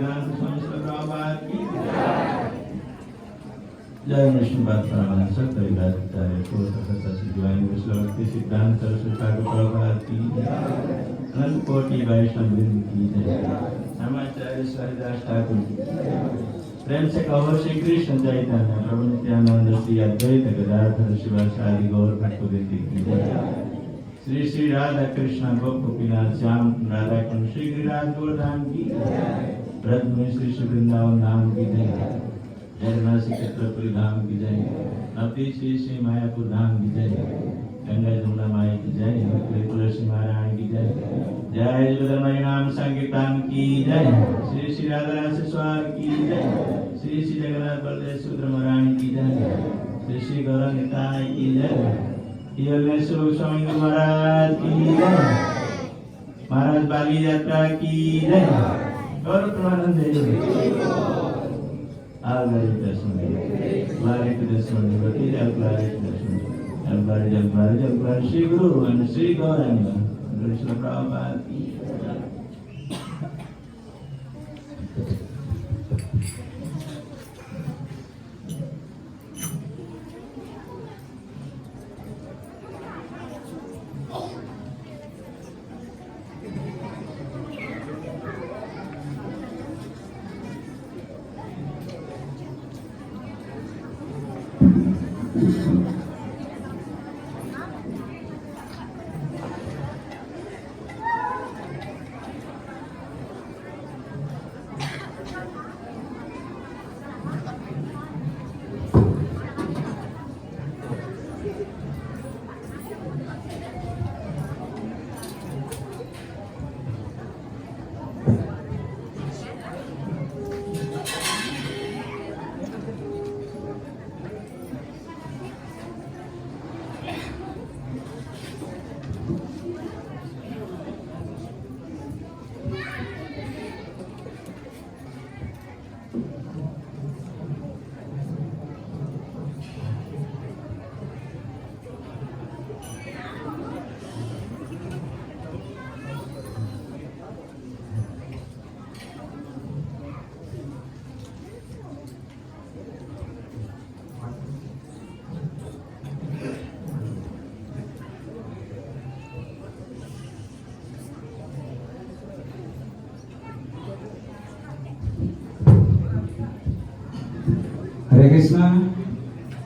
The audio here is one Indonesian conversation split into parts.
Bhagavan Swami Prabhupada ki जय विष्णुपाद परमानंद सत्य विराजतारे पूर्वकर्ता सिद्धिवाणी विश्वभक्ति सिद्धांत सरस्वती ठाकुर प्रभुपाद की अनंत कोटि वैष्णव वृंद की जय नमाचार्य हरिदास ठाकुर की प्रेम से कहो श्री कृष्ण चैतन्य प्रभु नित्यानंद श्री अद्वैत गदाधर शिवासादि गौर भक्तवृंद की जय श्री श्री राधा कृष्ण गोपीनाथ श्याम राधा कुंड श्री गिरिराज गोवर्धन की ब्रज में श्री श्री वृंदावन धाम की जय जगन्नाथ चित्रपुरी धाम की जय नवती श्री श्री मायापुर धाम की जय गंगा जमुना माई की जय तुलसी महारानी की जय जय जगदम्बाई नाम संकीर्तन की जय श्री श्री राधा स्वार की जय श्री श्री जगन्नाथ बलदेव सुभद्रा महारानी की जय श्री श्री गौरंग निताय की जय स्वामी महाराज की जय महाराज बाली यात्रा की जय गौर Pramanand Alvari Dasmani, Lari to Dasmani, Vakil Alvari Dasmani, Alvari, Shri Guru and Shri Gauranga, Krishna Prabhupada.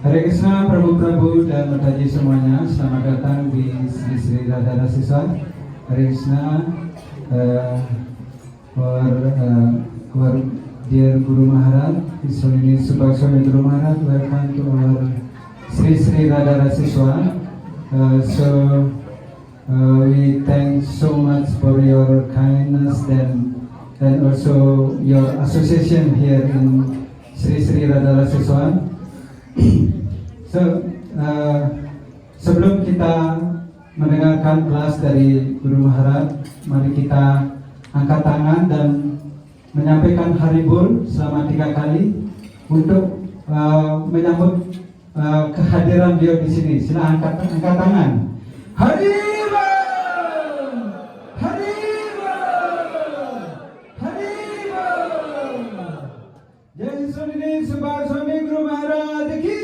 Hare Krishna, Prabhu dan Mataji semuanya, selamat datang di Sri Sri Radha Siswa. Hare Krishna, our dear Guru Maharaj, His Holiness Subhaswami Guru Maharaj, welcome to our Sri Sri Radha Siswa. We thank so much for your kindness and also your association here in Sri Sri Radha Siswa. Sebelum kita mendengarkan kelas dari Guru Maharaj, mari kita angkat tangan dan menyampaikan haribol selama 3 kali untuk menyambut kehadiran beliau di sini. Silakan angkat tangan. Haribol, haribol, haribol. Jai Sri Subhaswami Guru Maharaj ki.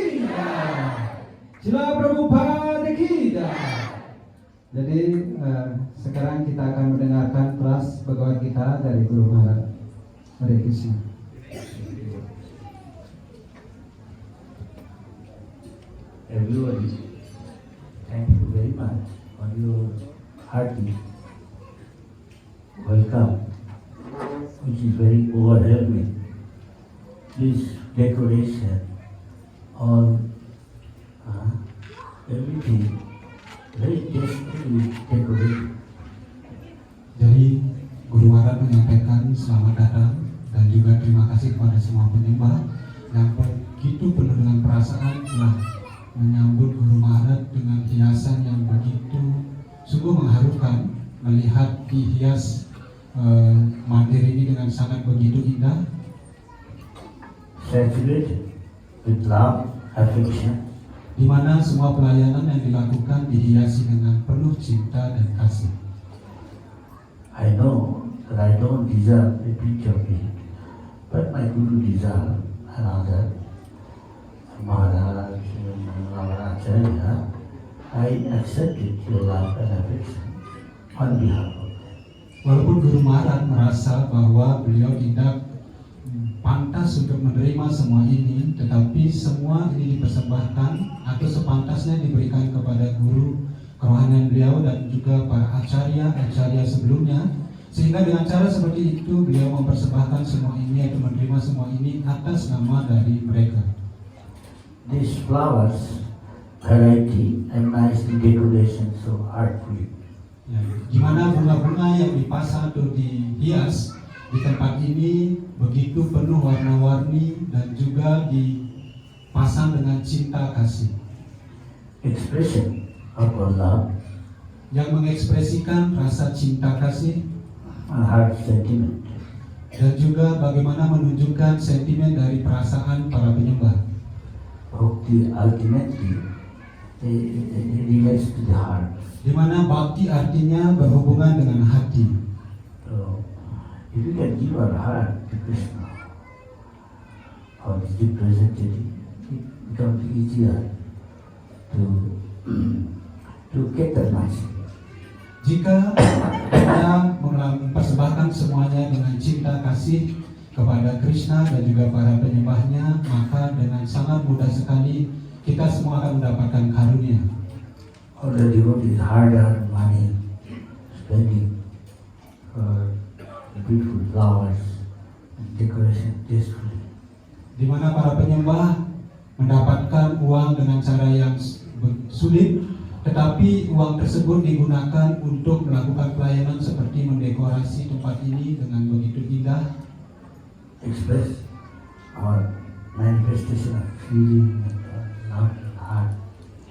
Sila Prabhupada ki. Jadi sekarang kita akan mendengarkan kelas Bhagavad Gita dari Guru Maharaj. Hare Krishna. Everybody, thank you very much for your hearty welcome, which is very overwhelming. This decoration, all everything, very tastefully decorated. Jadi Guru Maharaj menyampaikan selamat datang dan juga terima kasih kepada semua penyembah yang begitu penuh dengan perasaan telah menyambut Guru Maharaj dengan hiasan yang begitu sungguh mengharukan. Melihat dihias mandir ini dengan sangat begitu indah, Saturated with love, affection, di mana semua pelayanan yang dilakukan dihiasi dengan penuh cinta dan kasih. I know that I don't deserve a picture of it, Guru Rizal and other Maharaj and Acharya, I accepted your love and affection on behalf of them. Walaupun Guru Maharaj merasa bahwa beliau tidak pantas untuk menerima semua ini, tetapi semua ini dipersembahkan atau sepantasnya diberikan kepada guru kerohanian beliau dan juga para acarya sebelumnya, sehingga dengan cara seperti itu beliau mempersembahkan semua ini atau menerima semua ini atas nama dari mereka. These flowers, variety and nice decoration so artfully. Ya, di mana bunga-bunga yang dipasang atau dihias di tempat ini begitu penuh warna-warni dan juga dipasang dengan cinta kasih. Expression of our love Yang mengekspresikan rasa cinta kasih and heart sentiment. dan juga bagaimana menunjukkan sentimen dari perasaan para penyembah. Bhakti ultimately relates to the heart. Di mana bakti artinya berhubungan dengan hati. So, if we can give our heart to Krishna or his representative, it becomes easier to get that mercy. Jika kita mempersembahkan semuanya dengan cinta kasih kepada Krishna dan juga para penyembahnya, maka dengan sangat mudah sekali kita semua akan mendapatkan karunia. All the devotees hard-earned money spending for beautiful flowers and decoration tastefully. Di mana para penyembah mendapatkan uang dengan cara yang sulit, tetapi uang tersebut digunakan untuk melakukan pelayanan seperti mendekorasi tempat ini dengan begitu indah, Express our manifestation of feeling and love in the heart.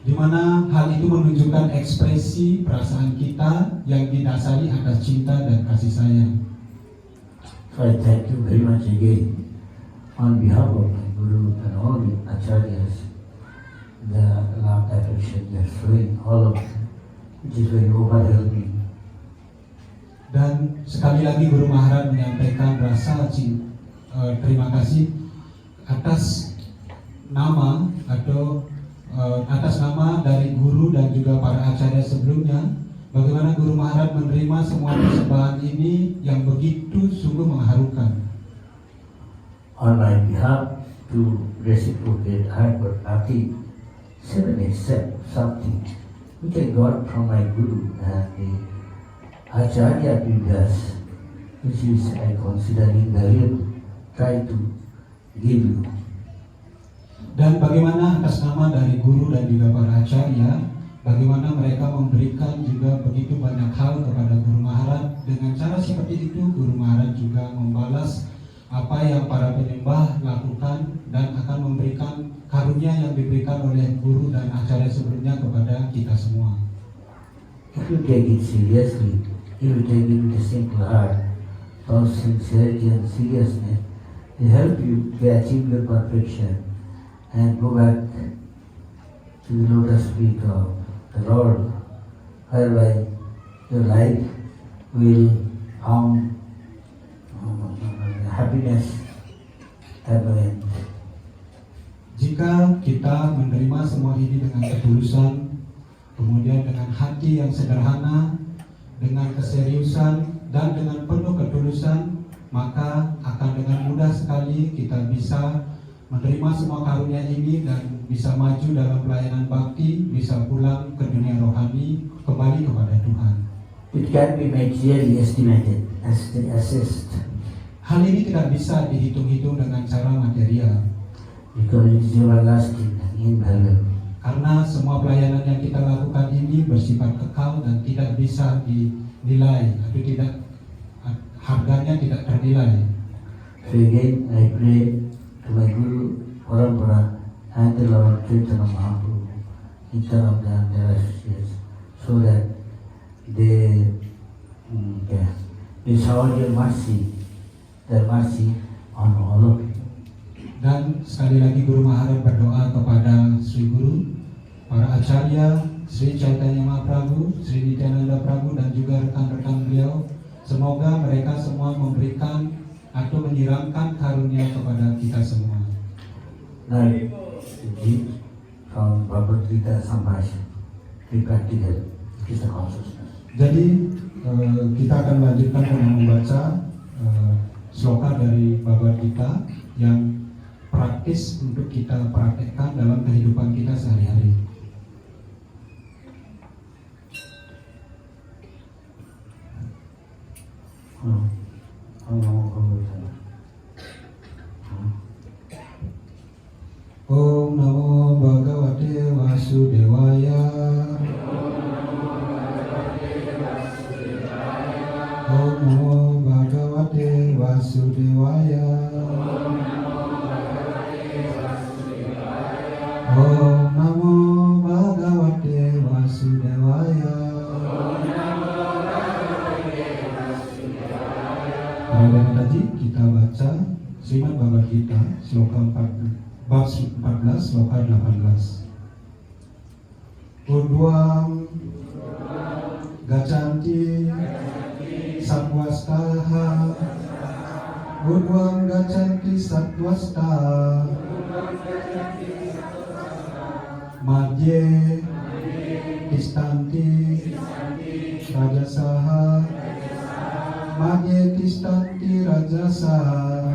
di mana hal itu menunjukkan ekspresi perasaan kita yang didasari atas cinta dan kasih sayang. So I thank you very much again on behalf of my Guru and all the Acharyas, the love affection they are showing all of them, which is very overwhelming. Dan sekali lagi Guru Maharaj menyampaikan rasa terima kasih atas nama atas nama dari guru dan juga para acarya sebelumnya, bagaimana Guru Maharaj menerima semua persembahan ini yang begitu sungguh mengharukan. On my behalf to reciprocate, I have got nothing, 7 except something which I got from my Guru and the Acharya Vidyas, which is I consider invaluable, try to give you. Dan bagaimana atas nama dari guru dan juga para acarya, bagaimana mereka memberikan juga begitu banyak hal kepada Guru Maharaj. Dengan cara seperti itu Guru Maharaj juga membalas apa yang para penyembah lakukan dan akan memberikan karunia yang diberikan oleh guru dan acarya sebelumnya kepada kita semua. If you take it seriously, if you take it with a simple heart, all sincerity and seriousness, they help you to achieve your perfection and go back to the lotus feet of the Lord, whereby your life will found happiness at the end. Jika kita menerima semua ini dengan ketulusan, kemudian dengan hati yang sederhana, dengan keseriusan dan dengan penuh ketulusan, maka akan dengan mudah sekali kita bisa menerima semua karunia ini dan bisa maju dalam pelayanan bakti, bisa pulang ke dunia rohani, kembali kepada Tuhan. It can be materially estimated, assessed, Hal ini tidak bisa dihitung-hitung dengan cara material, because it is everlasting and invaluable. karena semua pelayanan yang kita lakukan ini bersifat kekal dan tidak bisa dinilai atau tidak harganya tidak ternilai. So again, I pray to my Guru Parampara and the Lord Chaitanya Mahaprabhu, Nityananda and their associates, so that they shower their mercy on all of you. Dan sekali lagi Guru Maharaj berdoa kepada Sri Guru, para acarya, Sri Chaitanya Mahaprabhu, Sri Nityananda Prabhu dan juga rekan-rekan beliau, semoga mereka semua memberikan atau menyiramkan karunia kepada kita semua. Now, read from Bhagavad Gita Sambhashya, be practical, Krishna consciousness. Jadi kita akan melanjutkan dengan membaca sloka dari Bhagavad Gita yang praktis untuk kita praktekkan dalam kehidupan kita sehari-hari. Om Namo Bhagavate Vasudevaya. Om Namo Bhagavate Vasudevaya. Om Namo Bhagavate Vasudevaya. Pada tadi kita baca Srimad Bhagavad Gita sloka 4, bab 14 sloka 18. Urdhvam Gachanti Sattvastaha. Urdhvam Gachanti Sattvastaha. Madhye Tistanti Rajasaha. Madhye Tistanti Rajasaha.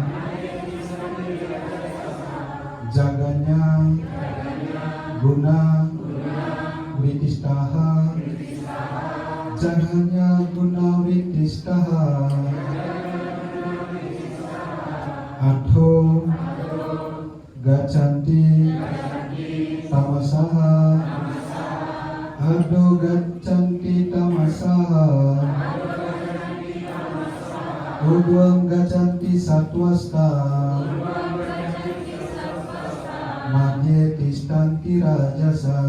Jaganya Guna Vitistaha. Jaganya Guna Vitistaha. Adho Gachanti Tamasaha. Adho Gachanti Tamasaha. Urdhvam Gachanti Sattvastaha. Madhye Tistanti Rajasa.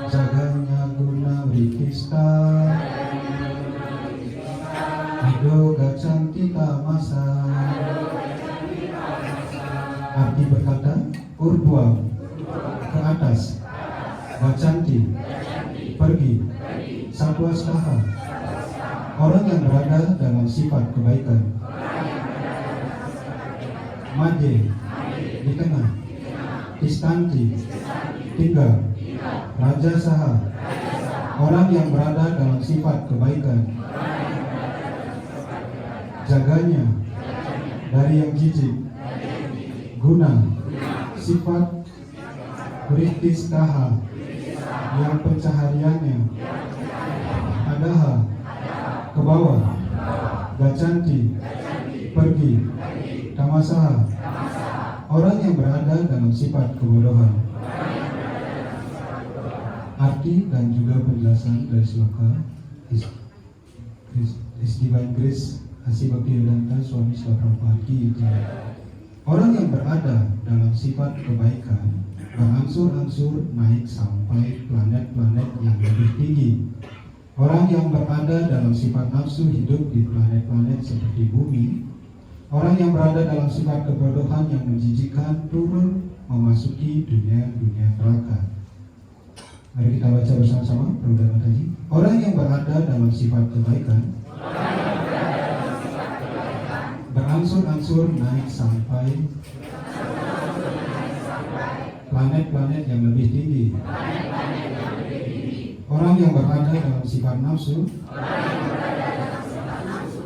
Jaganya Guna Vritista. Adho Gachanti Tamasa. Arti berkata, Urdhvam ke atas, Gachanti pergi, Sattvastaha orang yang berada dalam sifat kebaikan. Madhye di tengah, Tistanti tinggal, Rajasaha orang yang berada dalam sifat kebaikan. Jaganya dari yang jijik, Guna sifat, Vrittistaha yang pencahariannya, Adaha ke bawah, Gachanti pergi, Tamasaha orang yang berada dalam sifat kebodohan. Arti dan juga penjelasan dari sloka His Divine Grace Asi Bhaktivedanta Swami Srila Prabhupada Ki Jai. Orang yang berada dalam sifat kebaikan berangsur-angsur naik sampai planet-planet yang lebih tinggi. Orang yang berada dalam sifat nafsu hidup di planet-planet seperti bumi. Orang yang berada dalam sifat kebodohan yang menjijikkan turun memasuki dunia-dunia neraka. Mari kita baca bersama-sama Prabhupada Mataji. Orang yang berada dalam sifat kebaikan berangsur-angsur naik sampai planet-planet yang lebih tinggi. Orang yang berada dalam sifat nafsu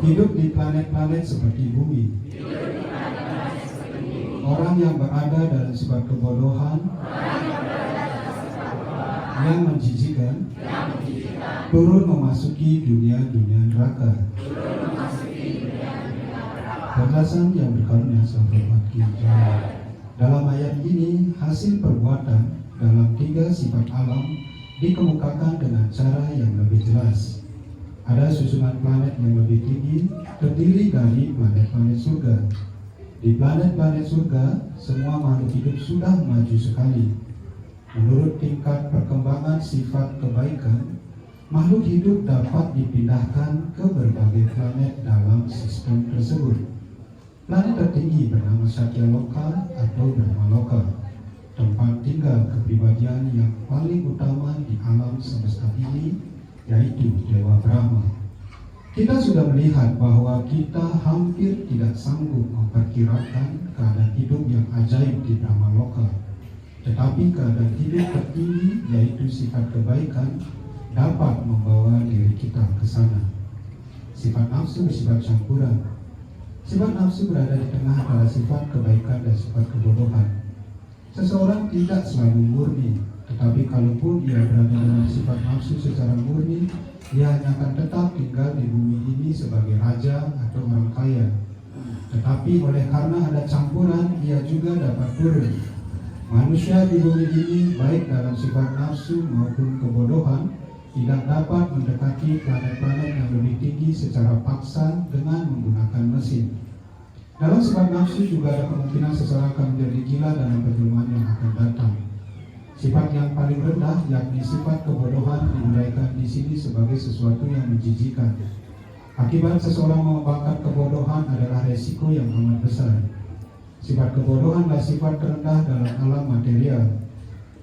hidup di planet-planet seperti bumi. Orang yang berada dalam sifat kebodohan yang menjijikkan turun memasuki dunia-dunia neraka. Penjelasan yang berkarunia Sahabat kita. Dalam ayat ini, hasil perbuatan dalam 3 sifat alam dikemukakan dengan cara yang lebih jelas. Ada susunan planet yang lebih tinggi terdiri dari planet-planet surga. Di planet-planet surga, semua makhluk hidup sudah maju sekali. Menurut tingkat perkembangan sifat kebaikan, makhluk hidup dapat dipindahkan ke berbagai planet dalam sistem tersebut. Planet tertinggi bernama Satya Loka atau Dharma Loka, tempat tinggal kepribadian yang paling utama di alam semesta ini, yaitu Dewa Brahma. Kita sudah melihat bahwa kita hampir tidak sanggup memperkirakan keadaan hidup yang ajaib di Brahma Loka. Tetapi keadaan hidup tertinggi, yaitu sifat kebaikan, dapat membawa diri kita ke sana. Sifat nafsu bersifat campuran. Sifat nafsu berada di tengah antara sifat kebaikan dan sifat kebodohan. Seseorang tidak selalu murni, tetapi kalaupun ia berada dalam sifat nafsu secara murni, ia hanya akan tetap tinggal di bumi ini sebagai raja atau orang kaya. Tetapi oleh karena ada campuran, ia juga dapat turun. Manusia di bumi ini, baik dalam sifat nafsu maupun kebodohan, tidak dapat mendekati planet-planet yang lebih tinggi secara paksa dengan menggunakan mesin. Dalam sifat nafsu juga ada kemungkinan seseorang akan menjadi gila dalam perjumpaan yang akan datang. Sifat yang paling rendah, yakni sifat kebodohan, diuraikan di sini sebagai sesuatu yang menjijikan. Akibat seseorang mengembangkan kebodohan adalah resiko yang amat besar. Sifat kebodohan adalah sifat terendah dalam alam material.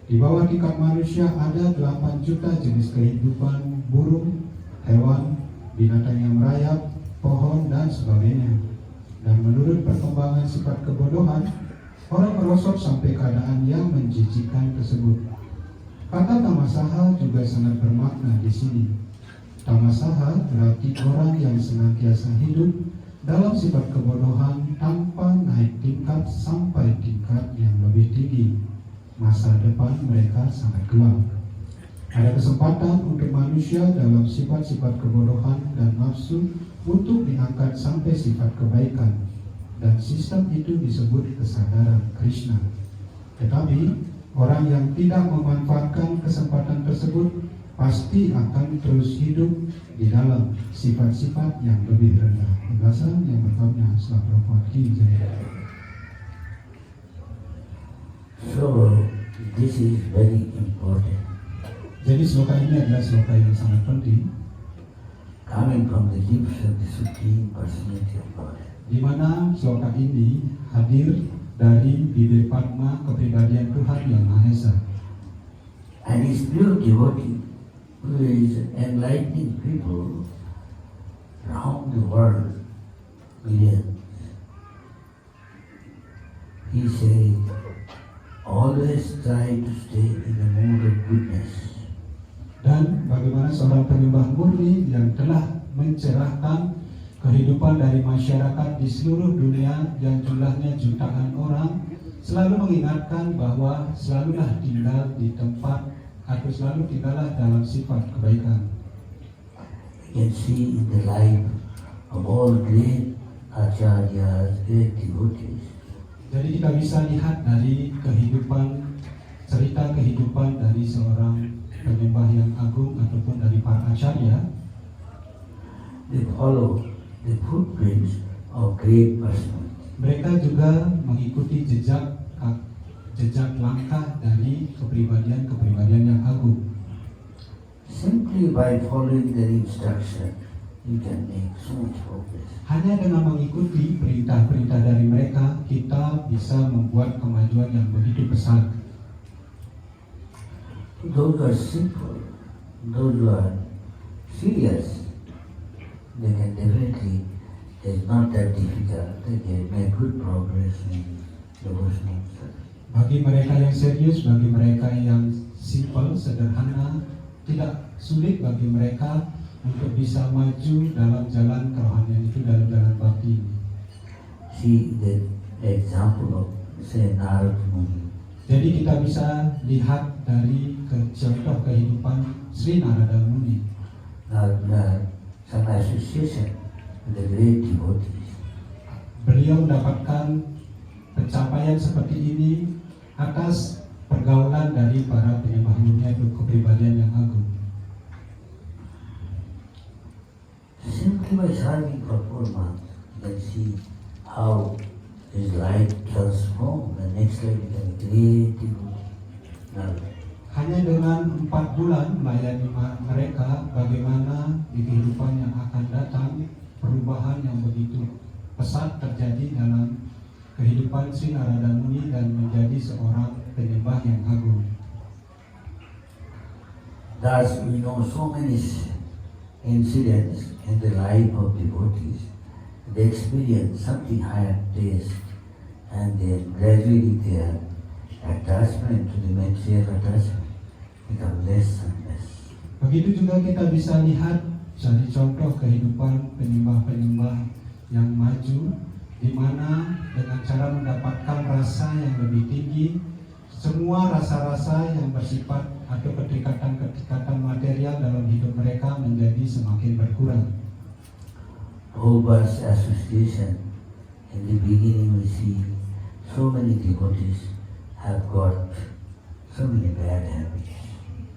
Di bawah tingkat manusia ada 8 juta jenis kehidupan, burung, hewan, binatang yang merayap, pohon, dan sebagainya. Dan menurut perkembangan sifat kebodohan, orang merosot sampai keadaan yang menjijikan tersebut. Kata tamasaha juga sangat bermakna di sini. Tamasaha berarti orang yang senantiasa hidup dalam sifat kebodohan tanpa naik tingkat sampai tingkat yang lebih tinggi. Masa depan mereka sangat gelap. Ada kesempatan untuk manusia dalam sifat-sifat kebodohan dan nafsu untuk diangkat sampai sifat kebaikan. Dan sistem itu disebut kesadaran Krishna. Tetapi orang yang tidak memanfaatkan kesempatan tersebut pasti akan terus hidup di dalam sifat-sifat yang lebih rendah. Penjelasan yang pertama setelah Prabhupada Jaya. So this is very important. Jadi sloka ini adalah sloka yang sangat penting, Coming from the lips of the Supreme Personality of God. di mana sloka ini hadir dari bibir Padma kepribadian Tuhan Yang Maha Esa. And his pure devotee who is enlightening people around the world, millions. He says, always try to stay in the mood of goodness. Dan bagaimana seorang penyembah murni yang telah mencerahkan kehidupan dari masyarakat di seluruh dunia yang jumlahnya jutaan orang, selalu mengingatkan bahwa selalulah tinggal di tempat atau selalu tinggallah dalam sifat kebaikan. You can see in the life of all great acharyas, great devotees, Jadi kita bisa lihat dari cerita kehidupan dari seorang penyembah yang agung ataupun dari para acarya. they follow the footprints of great personalities. Mereka juga mengikuti jejak langkah dari kepribadian yang agung. Simply by following their instruction, you can make so much progress. Hanya dengan mengikuti perintah-perintah dari mereka, kita bisa membuat kemajuan yang begitu besar. Those who are simple, those who are serious, they can definitely, it's not that difficult, they can make good progress in devotional service. Bagi mereka yang serius, bagi mereka yang simple, sederhana, tidak sulit bagi mereka untuk bisa maju dalam jalan kerohanian itu, dalam jalan bakti ini. See the example of, say, Narad Muni. Jadi kita bisa lihat dari contoh kehidupan Sri Narada Muni. Some association with the great devotees. Beliau mendapatkan pencapaian seperti ini atas pergaulan dari para penyembah murni atau kepribadian yang agung. Simply by serving for 4 months, you can see how his life transformed. The next life became a great devotee. Hanya dengan 4 bulan melayani mereka, bagaimana di kehidupan yang akan datang perubahan yang begitu pesat terjadi dalam kehidupan Sri Narada Muni dan menjadi seorang penyembah yang agung. Thus we know so many incidents in the life of devotees, they experience something higher taste, and then gradually their attachment to the material attachment become less and less. Begitu juga kita bisa lihat dari contoh kehidupan penyembah-penyembah yang maju, di mana dengan cara mendapatkan rasa yang lebih tinggi, semua rasa-rasa yang bersifat atau ketikatan-ketikatan material dalam hidup mereka menjadi semakin berkurang. Prabhupada's association, in the beginning we see so many devotees have got so many bad habits.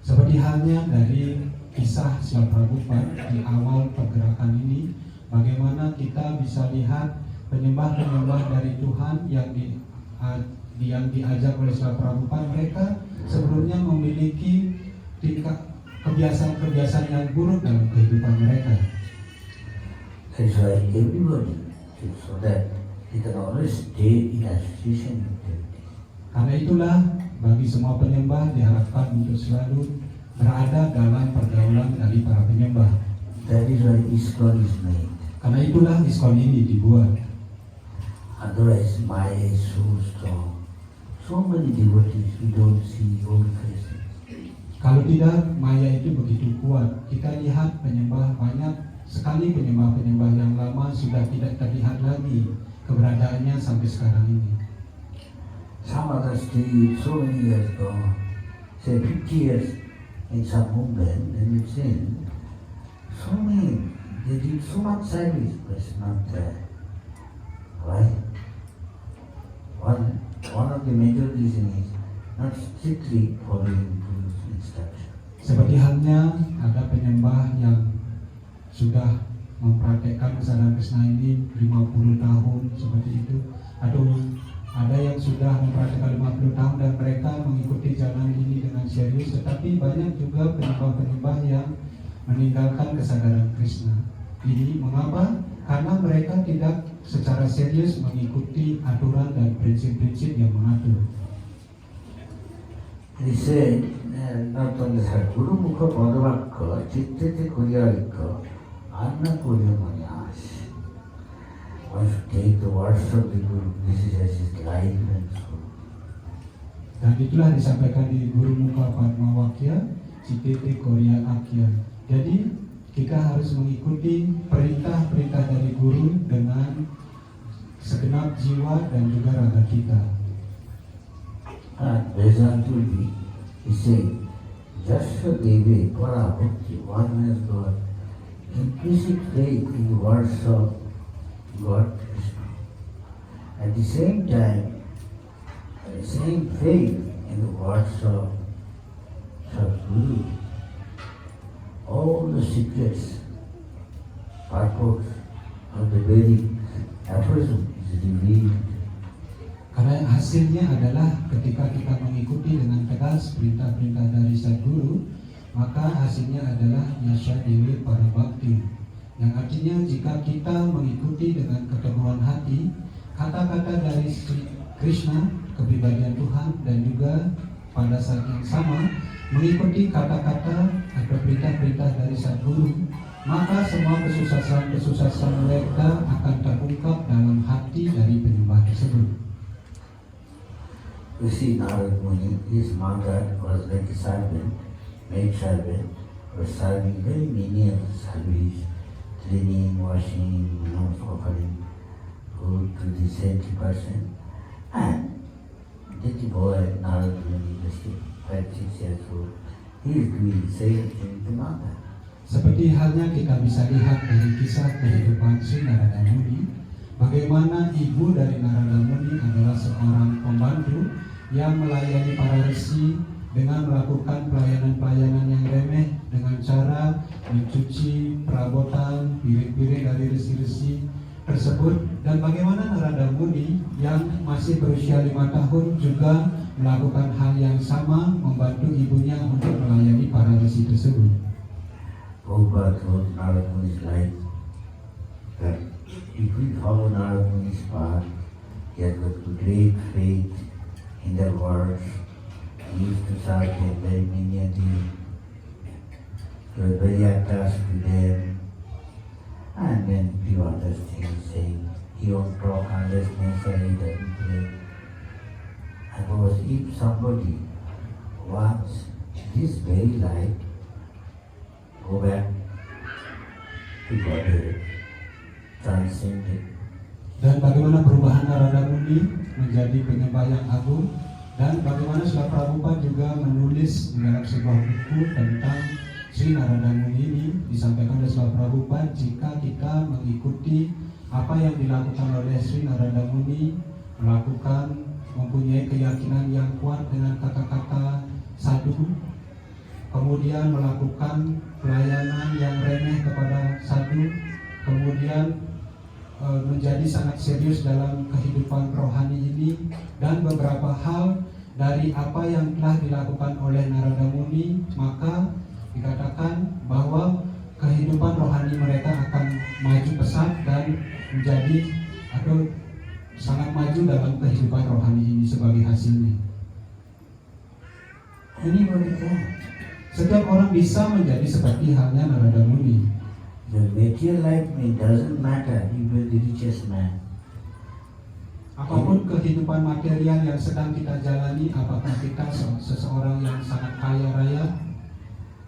Seperti halnya dari kisah Srila Prabhupada di awal pergerakan ini, bagaimana kita bisa lihat penyembah-penyembah dari Tuhan yang diajak oleh Srila Prabhupada, mereka sebelumnya memiliki tingkah kebiasaan-kebiasaan yang buruk dalam kehidupan mereka. That's why everybody should, so that they can always stay in association with devotees. Karena itulah bagi semua penyembah diharapkan untuk selalu berada dalam pergaulan dari para penyembah. That is why ISKCON is made. Karena itulah ISKCON ini dibuat. Otherwise, Maya is so strong. So many devotees we don't see old faces. Kalau tidak, Maya itu begitu kuat. Kita lihat penyembah, banyak sekali penyembah-penyembah yang lama sudah tidak terlihat lagi keberadaannya sampai sekarang ini. Some others did so many years ago, say 50 years in some movement, and we've seen so many, they did so much service, but it's not there. Why? One of the major reasons is not strictly following Guru's instruction. Seperti halnya ada penyembah yang sudah mempraktekkan kesadaran Krishna ini 50 tahun seperti itu, atau ada yang sudah mempraktekkan 50 tahun dan mereka mengikuti jalan ini dengan serius, tetapi banyak juga penyembah-penyembah yang meninggalkan kesadaran Krishna. Ini mengapa? Karena mereka tidak secara serius mengikuti aturan dan prinsip-prinsip yang mengatur. He said, not only Guru Mukha Padavakka, Chittete Koryarikka, Anna Koryamanyas. One should take the words of the Guru, this is as his life and soul. Dan itulah disampaikan di Guru Mukha Padma Wakya, Chittete Koryarikka. Jadi kita harus mengikuti perintah-perintah dari Guru dengan segenap jiwa dan juga raga kita. And Vedantulvi is saying, Jasya Deve Para Bhakti, one has got implicit faith in the words of God Krishna. At the same time, the same faith in the words of Sadguru. All the secrets, purpose of the Vedic aphorism is revealed. Karena hasilnya adalah ketika kita mengikuti dengan tegas perintah-perintah dari Sadguru, maka hasilnya adalah Yasha Dewi Para Bhakti. Yang artinya jika kita mengikuti dengan keteguhan hati kata-kata dari Sri Krishna, kepribadian Tuhan, dan juga pada saat yang sama mengikuti kata-kata atau perintah-perintah dari Sadguru, maka semua kesusahan mereka akan terungkap dalam hati dari penyembah tersebut. You see, Narad Muni, his mother was like a servant, maid servant, was serving very menial service, cleaning, washing, offering food to the saintly person. And little boy, Narad Muni, just 5-6 years old, he is doing the same thing to mother. Seperti halnya kita bisa lihat dari kisah kehidupan Sri Narada Muni, bagaimana ibu dari Narada Muni adalah seorang pembantu yang melayani para resi dengan melakukan pelayanan-pelayanan yang remeh dengan cara mencuci perabotan, piring-piring dari resi-resi tersebut, dan bagaimana Narada Muni yang masih berusia 5 tahun juga melakukan hal yang sama, membantu ibunya untuk melayani para resi tersebut. Prabhupada told Narada Muni's life that if we follow Narada Muni's path, he has got great faith in their words. He used to serve them very menially. he was very attached to them. And then few other things saying he won't talk unless necessary, he doesn't play. And was if somebody wants this very life, go back to Godhead, transcend it. Dan bagaimana perubahan Narada Muni menjadi penyembah yang agung, dan bagaimana Srila Prabhupada juga menulis di dalam sebuah buku tentang Sri Narada Muni ini. Disampaikan oleh Srila Prabhupada, jika kita mengikuti apa yang dilakukan oleh Sri Narada Muni, mempunyai keyakinan yang kuat dengan kata-kata sadhu, kemudian melakukan pelayanan yang remeh kepada sadhu, kemudian menjadi sangat serius dalam kehidupan rohani ini, dan beberapa hal dari apa yang telah dilakukan oleh Narada Muni, maka dikatakan bahwa kehidupan rohani mereka akan maju pesat dan menjadi atau sangat maju dalam kehidupan rohani ini sebagai hasilnya. Anybody can. Setiap orang bisa menjadi seperti halnya Narada Muni. The material life doesn't matter if you're the richest man. Apapun kehidupan material yang sedang kita jalani, apakah kita seseorang yang sangat kaya raya,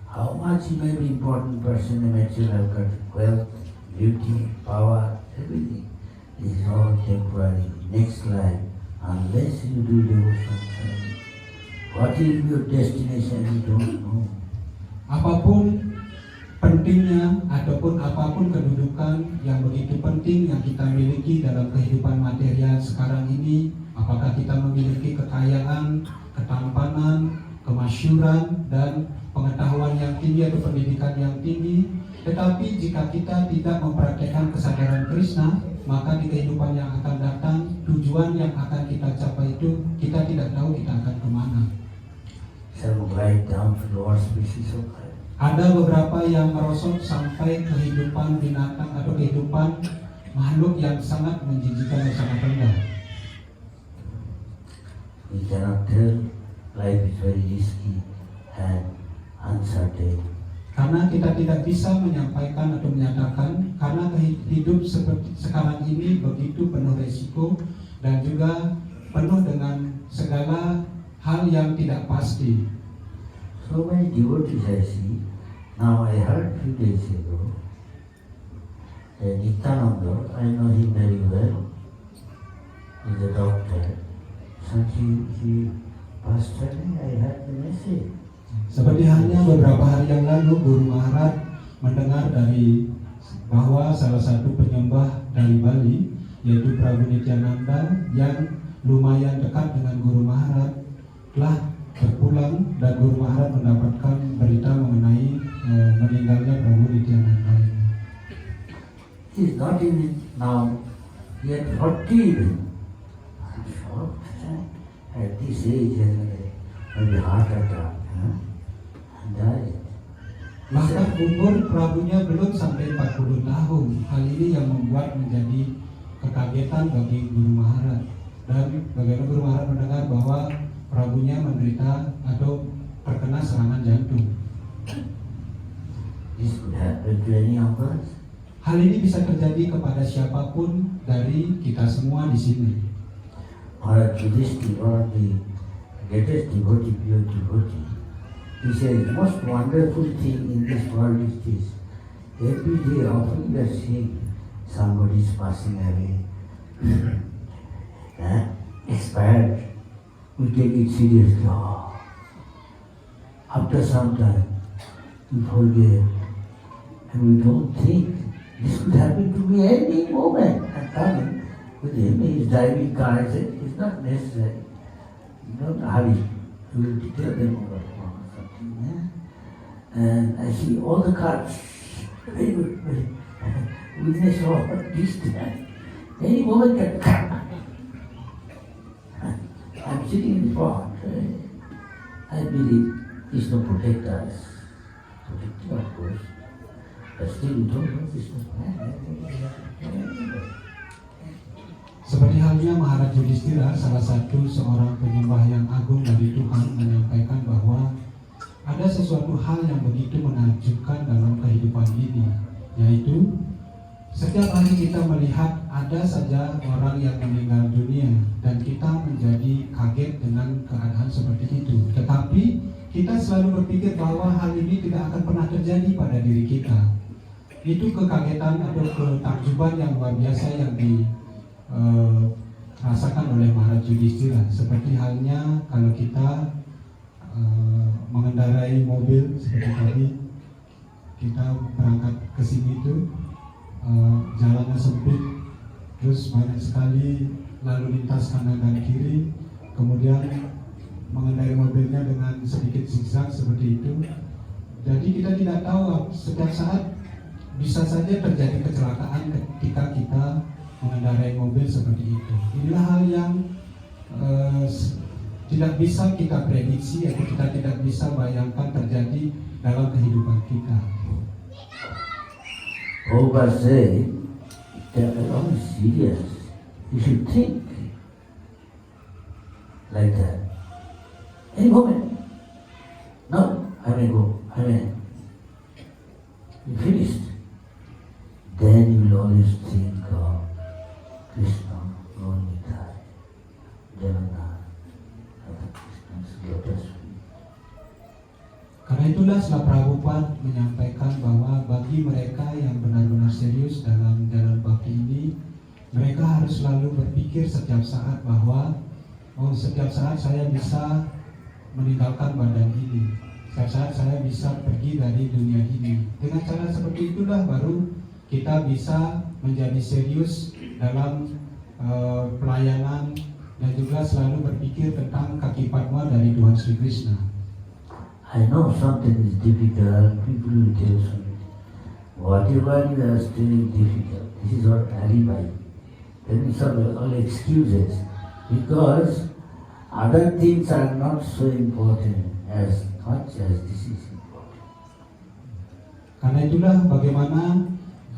How much you may be important person in material life, got wealth, beauty, power, everything. This is all temporary. Next life, unless you do devotion, what is your destination, you don't know. apapun pentingnya ataupun apapun kedudukan yang begitu penting yang kita miliki dalam kehidupan material sekarang ini, apakah kita memiliki kekayaan, ketampanan, kemasyhuran, dan pengetahuan yang tinggi atau pendidikan yang tinggi, tetapi jika kita tidak mempraktekkan kesadaran Krishna, maka di kehidupan yang akan datang, tujuan yang akan kita capai itu kita tidak tahu kita akan kemana. Some glide down to lower species of life. Ada beberapa yang merosot sampai kehidupan binatang atau kehidupan makhluk yang sangat menjijikkan dan sangat rendah. We cannot tell, life is very risky and uncertain. Karena kita tidak bisa menyampaikan atau menyatakan, karena hidup seperti sekarang ini begitu penuh resiko dan juga penuh dengan segala hal yang tidak pasti. So many devotees I see. Now I heard few days ago that Nityananda, I know him very well, he's a doctor. So he passed away, I heard the message. Seperti halnya beberapa hari yang lalu Guru Maharaj mendengar dari bahwa salah satu penyembah dari Bali, yaitu Prabu Nityananda, yang lumayan dekat dengan Guru Maharaj, telah berpulang, dan Guru Maharaj mendapatkan berita mengenai meninggalnya Prabu Nityananda ini. He is not in it now, he had 40 even. I'm shocked. At this age, maybe heart attack, and died. Bahkan umur Prabunya belum sampai 40 tahun. Hal ini yang membuat menjadi kekagetan bagi Guru Maharaj. Dan bagaimana Guru Maharaj mendengar bahwa Prabunya menderita atau terkena serangan jantung. This could happen to any of us. Hal ini bisa terjadi kepada siapapun dari kita semua di sini. Maharaj Yudhishthira, one of the greatest devotee, pure devotee, he says, most wonderful thing in this world is this. Every day, often we are seeing somebody is passing away, expired. We take it seriously. Oh. After some time, we forget, and we don't think this could happen to me any moment. I'm coming with him, he's driving car. I said, it's not necessary. Don't hurry. We will tell them over something. Yeah? And I see all the cars. Very good. Witness all this time. Any moment can come. I'm sitting in front. I believe Krishna protect us. Protecting, of course. But still we don't know Krishna's plan. Seperti halnya Maharaj Yudhishthira, salah satu seorang penyembah yang agung dari Tuhan, menyampaikan bahwa ada sesuatu hal yang begitu menakjubkan dalam kehidupan ini, yaitu setiap hari kita melihat ada saja orang yang meninggal dunia dan kita menjadi kaget dengan keadaan seperti itu. Tetapi kita selalu berpikir bahwa hal ini tidak akan pernah terjadi pada diri kita. Itu kekagetan atau ketakjuban yang luar biasa yang dirasakan oleh Maharaj Yudhishthira. Seperti halnya kalau kita mengendarai mobil seperti tadi, kita berangkat ke sini itu jalannya sempit, terus banyak sekali lalu lintas kanan dan kiri, kemudian mengendarai mobilnya dengan sedikit zigzag seperti itu. Jadi kita tidak tahu, setiap saat bisa saja terjadi kecelakaan ketika kita mengendarai mobil seperti itu. Inilah hal yang tidak bisa kita prediksi atau kita tidak bisa bayangkan terjadi dalam kehidupan kita. Prabhupada said that along is serious. You should think like that. Any moment. No, I may go. You finished. Then you will always think of Krishna, Lord Nitai, Jagannath, Radha Krishna's lotus feet. Karena itulah setelah Prabhupada menyampaikan bahwa bagi mereka yang benar-benar serius dalam jalan bhakti ini, mereka harus selalu berpikir setiap saat bahwa setiap saat saya bisa meninggalkan badan ini, setiap saat saya bisa pergi dari dunia ini. Dengan cara seperti itulah baru kita bisa menjadi serius dalam pelayanan dan juga selalu berpikir tentang kaki padma dari Tuhan Sri Krishna. I know something is difficult, people will tell something. Whatever you are doing difficult, this is what alibi. Then it's all excuses, because other things are not so important as much as this is important. Karena itulah bagaimana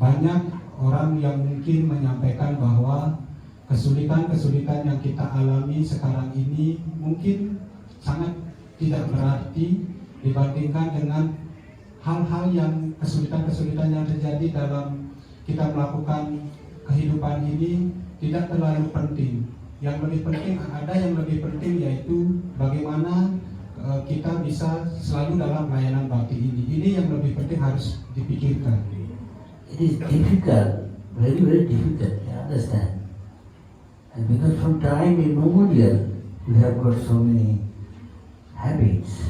banyak orang yang mungkin menyampaikan bahwa kesulitan-kesulitan yang kita alami sekarang ini mungkin sangat tidak berarti dibandingkan dengan hal-hal yang kesulitan-kesulitan yang terjadi dalam kita melakukan kehidupan ini tidak terlalu penting. Yang lebih penting, ada yang lebih penting, yaitu bagaimana kita bisa selalu dalam pelayanan bhakti ini. Ini yang lebih penting harus dipikirkan. It is difficult, very, very difficult, you understand? And because from time immemorial, we have got so many habits.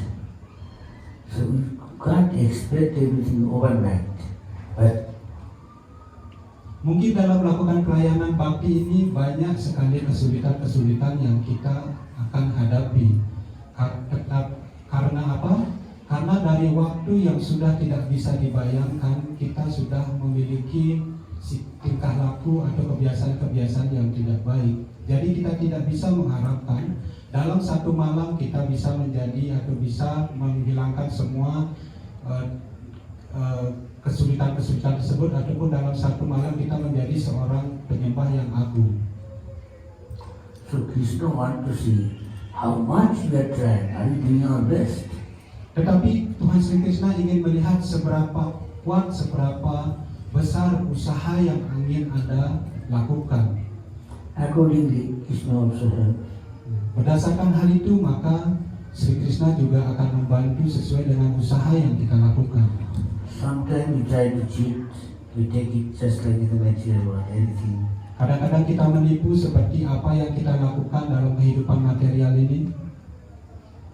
So we can't expect everything overnight. But mungkin dalam melakukan pelayanan bhakti ini banyak sekali kesulitan-kesulitan yang kita akan hadapi. Karena apa? Karena dari waktu yang sudah tidak bisa dibayangkan, kita sudah memiliki tingkah laku atau kebiasaan-kebiasaan yang tidak baik. Jadi kita tidak bisa mengharapkan dalam satu malam kita bisa menjadi atau bisa menghilangkan semua kesulitan-kesulitan tersebut, ataupun dalam satu malam kita menjadi seorang penyembah yang agung. so Krishna wants to see how much you are trying. Are you doing your best? Tetapi Tuhan Sri Krishna ingin melihat seberapa kuat, seberapa besar usaha yang ingin Anda lakukan. Accordingly, Krishna also helps. Berdasarkan hal itu, maka Sri Krishna juga akan membantu sesuai dengan usaha yang kita lakukan. Sometimes we try to cheat, we take it just like the material world, everything. Kadang-kadang kita menipu seperti apa yang kita lakukan dalam kehidupan material ini.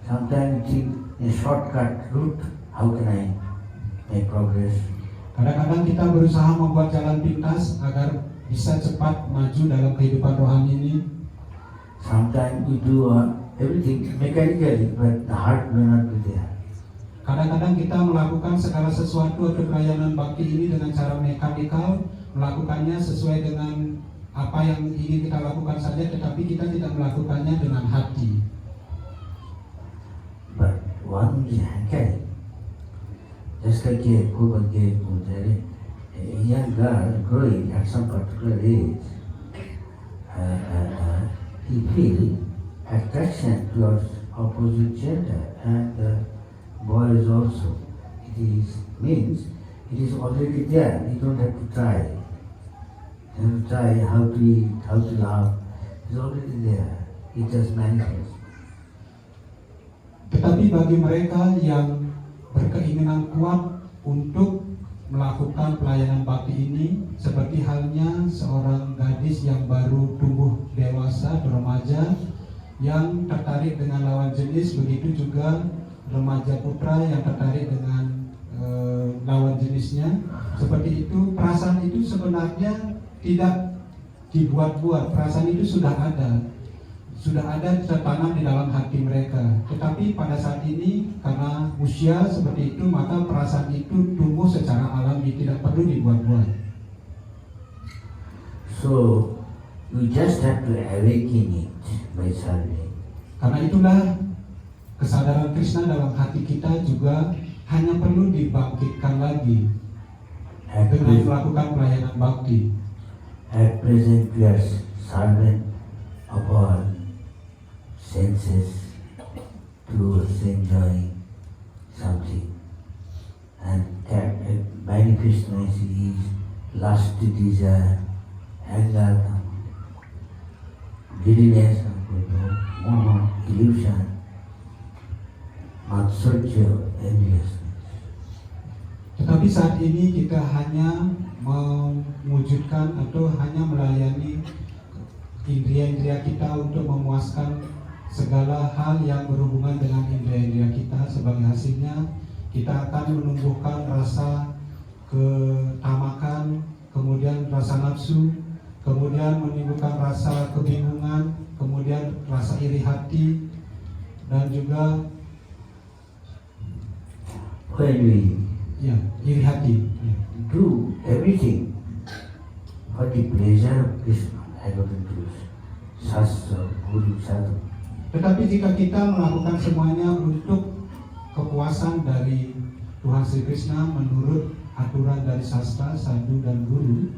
Sometimes we think a shortcut route, how can I make progress? Kadang-kadang kita berusaha membuat jalan pintas agar bisa cepat maju dalam kehidupan rohani ini. Sometimes we do everything mechanically, but the heart may not be there. Kadang-kadang kita melakukan segala sesuatu atau pelayanan bakti ini dengan cara mekanikal, melakukannya sesuai dengan apa yang ingin kita lakukan saja, tetapi kita tidak melakukannya dengan hati. But one is hankering. Just like a young girl growing at some particular age, he feels attraction towards opposite gender, and boys also. Means it is already there. You don't have to try. You have to try how to eat, how to laugh. It's already there. It just manifests. Tetapi bagi mereka yang berkeinginan kuat untuk melakukan pelayanan bakti ini, seperti halnya seorang gadis yang baru tumbuh dewasa, remaja, yang tertarik dengan lawan jenis, begitu juga remaja putra yang tertarik dengan lawan jenisnya. Seperti itu, perasaan itu sebenarnya tidak dibuat-buat. Perasaan itu sudah ada tertanam di dalam hati mereka. Tetapi pada saat ini karena usia seperti itu, maka perasaan itu tumbuh secara alami, tidak perlu dibuat-buat. So you just have to awaken it by serving. Karena itulah kesadaran Krishna dalam hati kita juga hanya perlu dibangkitkan lagi dengan melakukan pelayanan bakti. At present we are servant of our senses to enjoy something, and that manifestation is lust, desire, anger, greediness, moha, illusion, matsarya, enviousness. Tetapi saat ini kita hanya mewujudkan atau hanya melayani indria-indria kita untuk memuaskan segala hal yang berhubungan dengan indria-indria kita. Sebagai hasilnya kita akan menumbuhkan rasa ketamakan, kemudian rasa nafsu, kemudian menimbulkan rasa kebingungan, kemudian rasa iri hati, dan juga iri hati. Do everything for the pleasure of Krishna, according to Shastra, Guru, Sadhu. Tetapi jika kita melakukan semuanya untuk kepuasan dari Tuhan Sri Krishna menurut aturan dari sastra, sadhu, dan guru,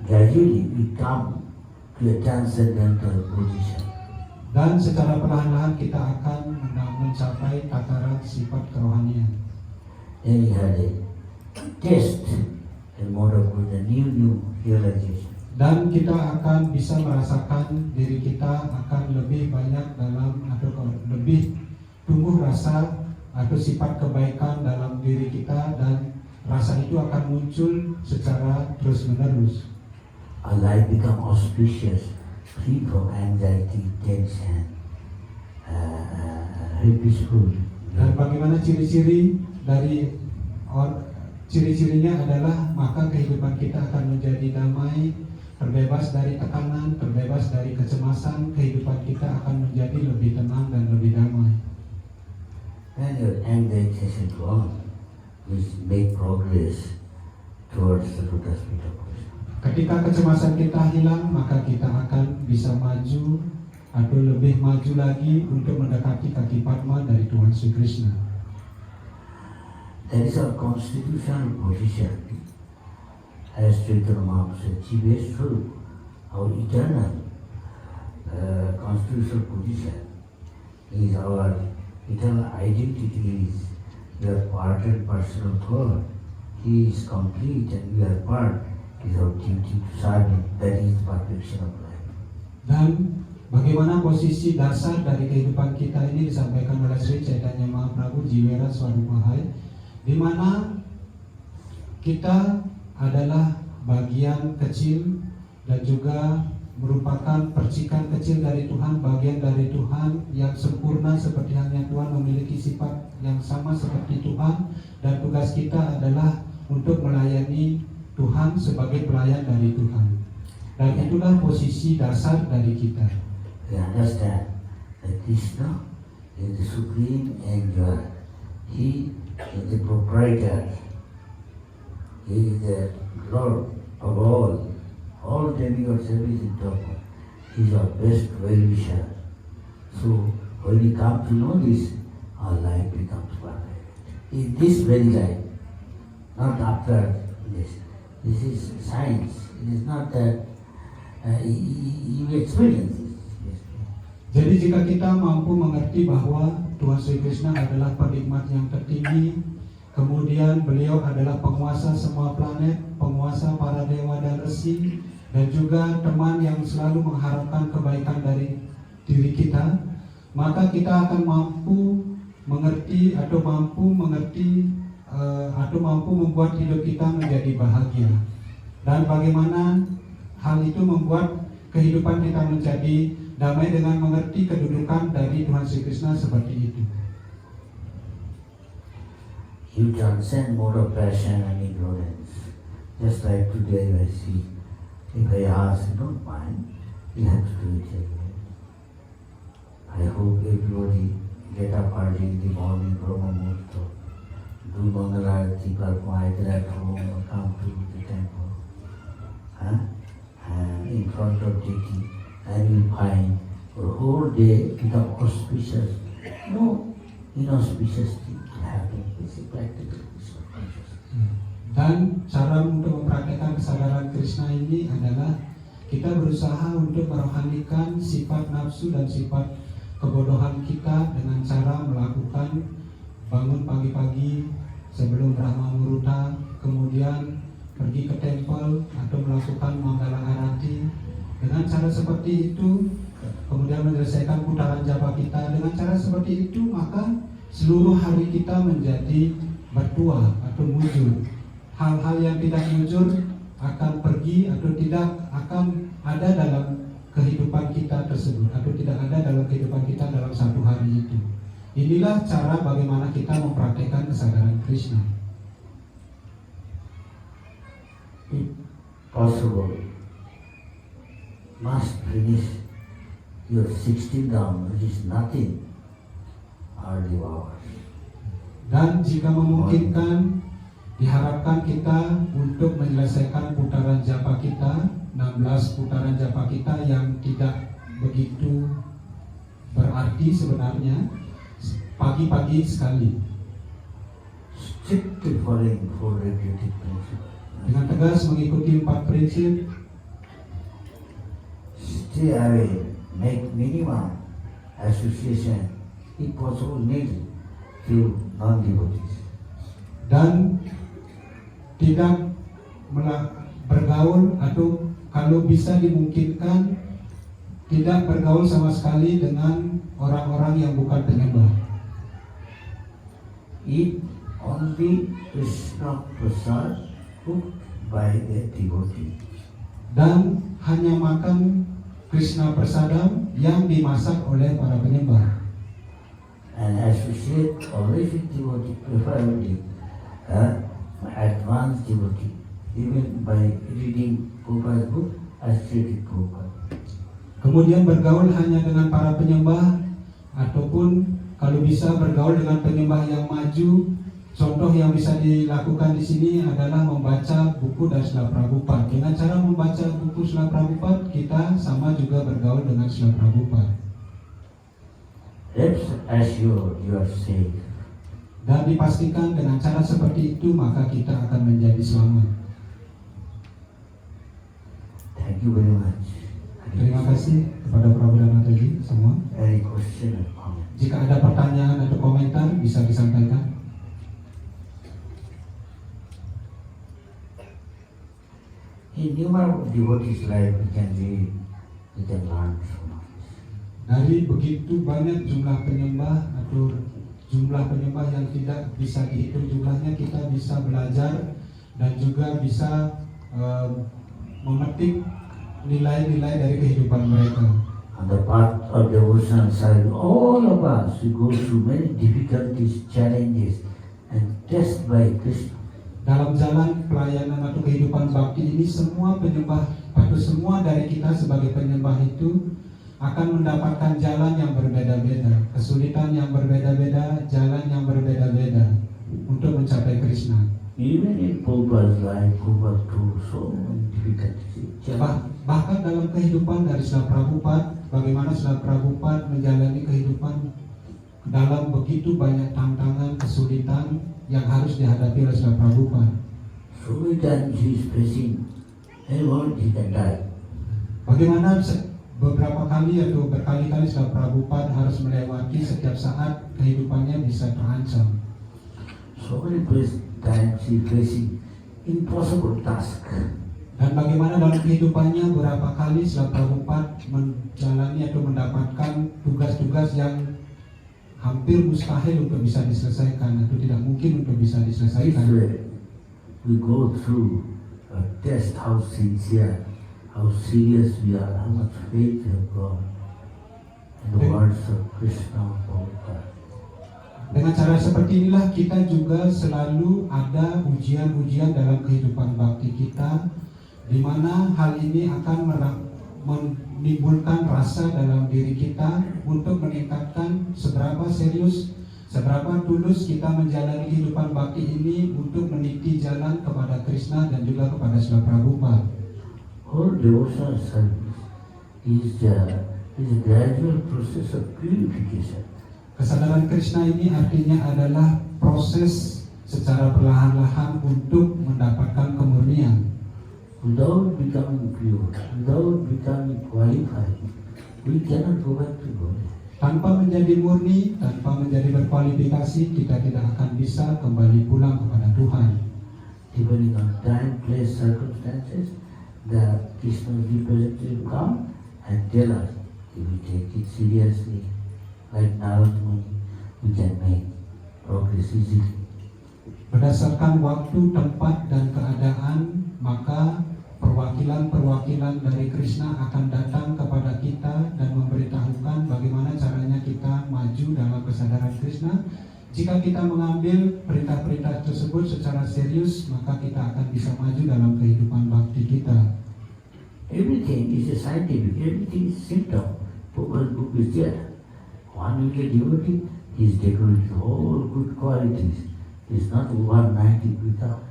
gradually we come to a transcendental position. Dan secara perlahan-lahan kita akan mencapai tataran sifat kerohanian. Then we had a taste and mode of the new realization. Dan kita akan bisa merasakan diri kita akan lebih banyak dalam atau lebih tumbuh rasa atau sifat kebaikan dalam diri kita, dan rasa itu akan muncul secara terus-menerus. Our life become auspicious, free from anxiety, tension, very peaceful. Dan bagaimana ciri-ciri dari ciri-cirinya adalah maka kehidupan kita akan menjadi damai, terbebas dari tekanan, terbebas dari kecemasan. Kehidupan kita akan menjadi lebih tenang dan lebih damai. When your anxiety is gone, we make progress towards the lotus feet of Krishna. Ketika kecemasan kita hilang, maka kita akan bisa maju atau lebih maju lagi untuk mendekati kaki Padma dari Tuhan Sri Krishna. That is our constitutional position as Chaitanya Mahaprabhu said, Jiveswarup, our eternal constitutional position is our eternal identity. Is we are part and parcel of God. He is complete and we are part. Is our duty to serve Him. That is the perfection of life. Dan bagaimana posisi dasar dari kehidupan kita ini disampaikan oleh Sri Chaitanya Mahaprabhu Jiwera Swarupahai, di mana kita adalah bagian kecil dan juga merupakan percikan kecil dari Tuhan, bagian dari Tuhan yang sempurna seperti halnya Tuhan, memiliki sifat yang sama seperti Tuhan, dan tugas kita adalah untuk melayani Tuhan sebagai pelayan dari Tuhan. Dan itulah posisi dasar dari kita. We understand that Krishna is the supreme enjoyer. He is the proprietor. He is the Lord of all. All demigods, everything to him. He is our best well-wisher. So when we come to know this, our life becomes perfect. In this very life, not after this. This is science. It is not that you experience this. Jadi jika kita mampu mengerti bahwa Tuhan Sri Krishna adalah penikmat yang tertinggi, kemudian beliau adalah penguasa semua planet, penguasa para dewa dan resi, dan juga teman yang selalu mengharapkan kebaikan dari diri kita, maka kita akan mampu mengerti atau mampu membuat hidup kita menjadi bahagia. Dan bagaimana hal itu membuat kehidupan kita menjadi damai dengan mengerti kedudukan dari Tuhan Sri Krishna seperti itu. You transcend mode of passion and ignorance. Just like today I see, if I ask, don't mind, you have to do it again. I hope everybody get up early in the morning, Brahma Murta, do Mangala Arati, perform either at home or come to the temple. And in front of deity, and you find the whole day become auspicious. No inauspicious thing to happen. It's a practical consciousness. Dan cara untuk mempraktekkan kesadaran Krishna ini adalah kita berusaha untuk merohanikan sifat nafsu dan sifat kebodohan kita dengan cara melakukan bangun pagi-pagi sebelum Brahma Muruta, kemudian pergi ke tempel atau melakukan Mangala Arati. Dengan cara seperti itu, kemudian menyelesaikan putaran japa kita. Dengan cara seperti itu, maka seluruh hari kita menjadi bertuah atau mujur. Hal-hal yang tidak mujur akan pergi atau tidak akan ada dalam kehidupan kita tersebut, atau tidak ada dalam kehidupan kita dalam satu hari itu. Inilah cara bagaimana kita mempraktekkan kesadaran Krishna. If possible, must finish your 16 round, which is nothing, early hours. Dan jika memungkinkan, diharapkan kita untuk menyelesaikan putaran japa kita, 16 putaran japa kita yang tidak begitu berarti sebenarnya, pagi-pagi sekali. Strictly following 4 regulative principles. Dengan tegas mengikuti 4 prinsip, stay away, make minimum association, if possible, need to non-devotees. dan tidak bergaul atau kalau bisa dimungkinkan tidak bergaul sama sekali dengan orang-orang yang bukan penyembah. Eat only Krishna Prasad cooked by the devotee. Dan hanya makan Krishna Prasadam yang dimasak oleh para penyembah. And associate always with devotee, preferably advanced devotee. Even by reading Prabhupada's book, associate with Prabhupada. Kemudian bergaul hanya dengan para penyembah, ataupun kalau bisa bergaul dengan penyembah yang maju. Contoh yang bisa dilakukan di sini adalah membaca buku dari Srila Prabhupada. Dengan cara membaca buku Srila Prabhupada, kita sama juga bergaul dengan Srila Prabhupada. Let's assure you are safe. Dan dipastikan dengan cara seperti itu maka kita akan menjadi selamat. Thank you very much. Terima kasih kepada Prabu dan Mataji semua. Any question or comment? Jika ada pertanyaan atau komentar bisa disampaikan. In numerous devotees' life, we can read, we can learn so much. Dari begitu banyak jumlah penyembah atau jumlah penyembah yang tidak bisa dihitung jumlahnya, kita bisa belajar dan juga bisa memetik nilai-nilai dari kehidupan mereka. On the path of devotional side, all of us, we go through many difficulties, challenges, and tested by Krishna. Dalam jalan pelayanan atau kehidupan bakti ini, semua penyembah atau semua dari kita sebagai penyembah itu akan mendapatkan jalan yang berbeda-beda, kesulitan yang berbeda-beda, jalan yang berbeda-beda untuk mencapai Krishna. Even in Prabhupada's life, Prabhupada too, so many difficulties. Bahkan dalam kehidupan dari Srila Prabhupada, bagaimana Srila Prabhupada menjalani kehidupan dalam begitu banyak tantangan, kesulitan yang harus dihadapi oleh Srila Prabhupada. So many times he is facing, anyone he can die. Bagaimana beberapa kali atau berkali-kali Srila Prabhupada harus melewati setiap saat kehidupannya bisa terancam. So many times he facing impossible task. Dan bagaimana dalam kehidupannya berapa kali Srila Prabhupada menjalani atau mendapatkan tugas-tugas yang hampir mustahil untuk bisa diselesaikan atau tidak mungkin untuk bisa If diselesaikan. we go through a test how sincere, how serious we are, how much faith we have got in the words of Krishna Prabhupada. Dengan cara seperti inilah kita juga selalu ada ujian-ujian dalam kehidupan bakti kita, di mana hal ini akan menimbulkan rasa dalam diri kita untuk meningkatkan seberapa serius, seberapa tulus kita menjalani kehidupan bakti ini untuk meniti jalan kepada Krishna dan juga kepada Srila Prabhupada. Whole devotional service is a gradual process of purification. Kesadaran Krishna ini artinya adalah proses secara perlahan-lahan untuk mendapatkan kemurnian. Without becoming pure, without becoming qualified, we cannot go back to God. Tanpa menjadi murni, tanpa menjadi berkualifikasi, kita tidak akan bisa kembali pulang kepada Tuhan. Depending on time, place, circumstances, the Krishna representative come and tell us if we take it seriously, like Narad Muni, we can make progress easily. Berdasarkan waktu, tempat, dan keadaan, maka perwakilan-perwakilan dari Krishna akan datang kepada kita dan memberitahukan bagaimana caranya kita maju dalam kesadaran Krishna. Jika kita mengambil perintah-perintah tersebut secara serius, maka kita akan bisa maju dalam kehidupan bakti kita. Everything is a scientific, everything is symptom. Prabhupada's book is there. One will get devotee, he is decorated with all good qualities. He is not overnight without.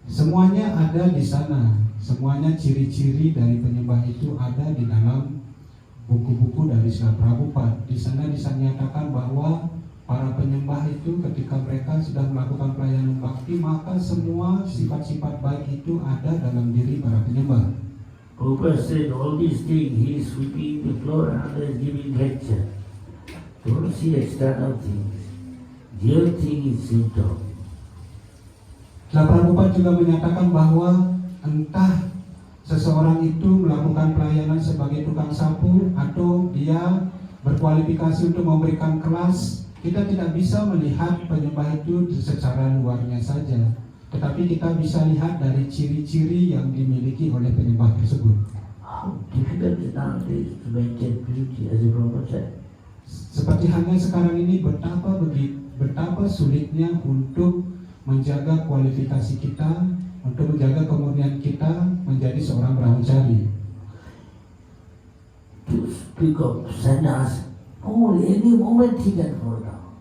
Semuanya ada di sana. Semuanya ciri-ciri dari penyembah itu ada di dalam buku-buku dari Srila Prabhupada. Di sana dinyatakan bahwa para penyembah itu ketika mereka sudah melakukan pelayanan bakti, maka semua sifat-sifat baik itu ada dalam diri para penyembah. Prabhupada said all these things, he is sweeping the floor and others giving lecture. Don't see external things. Real thing is symptom. Srila Prabhupada juga menyatakan bahwa entah seseorang itu melakukan pelayanan sebagai tukang sapu atau dia berkualifikasi untuk memberikan kelas, kita tidak bisa melihat penyembah itu secara luarnya saja, tetapi kita bisa lihat dari ciri-ciri yang dimiliki oleh penyembah tersebut. How difficult it nowadays to maintain purity as a brahmachari. Seperti halnya sekarang ini betapa sulitnya untuk menjaga kualifikasi kita, untuk menjaga kemurnian kita menjadi seorang brahmachari. To speak of sannyas, any moment he can fall down.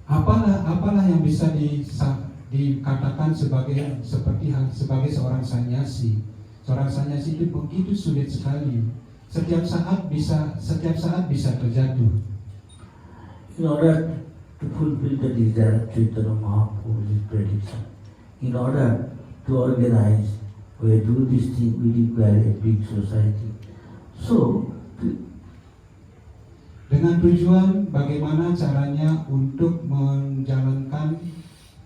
Apalah yang bisa dikatakan sebagai seorang sannyasi. Seorang sannyasi itu begitu sulit sekali. Setiap saat bisa terjatuh. In order to fulfill the desire of Chaitanya Mahaprabhu's prediction, in order to organize, we do this thing, we require a big society. So, Dengan tujuan bagaimana caranya untuk menjalankan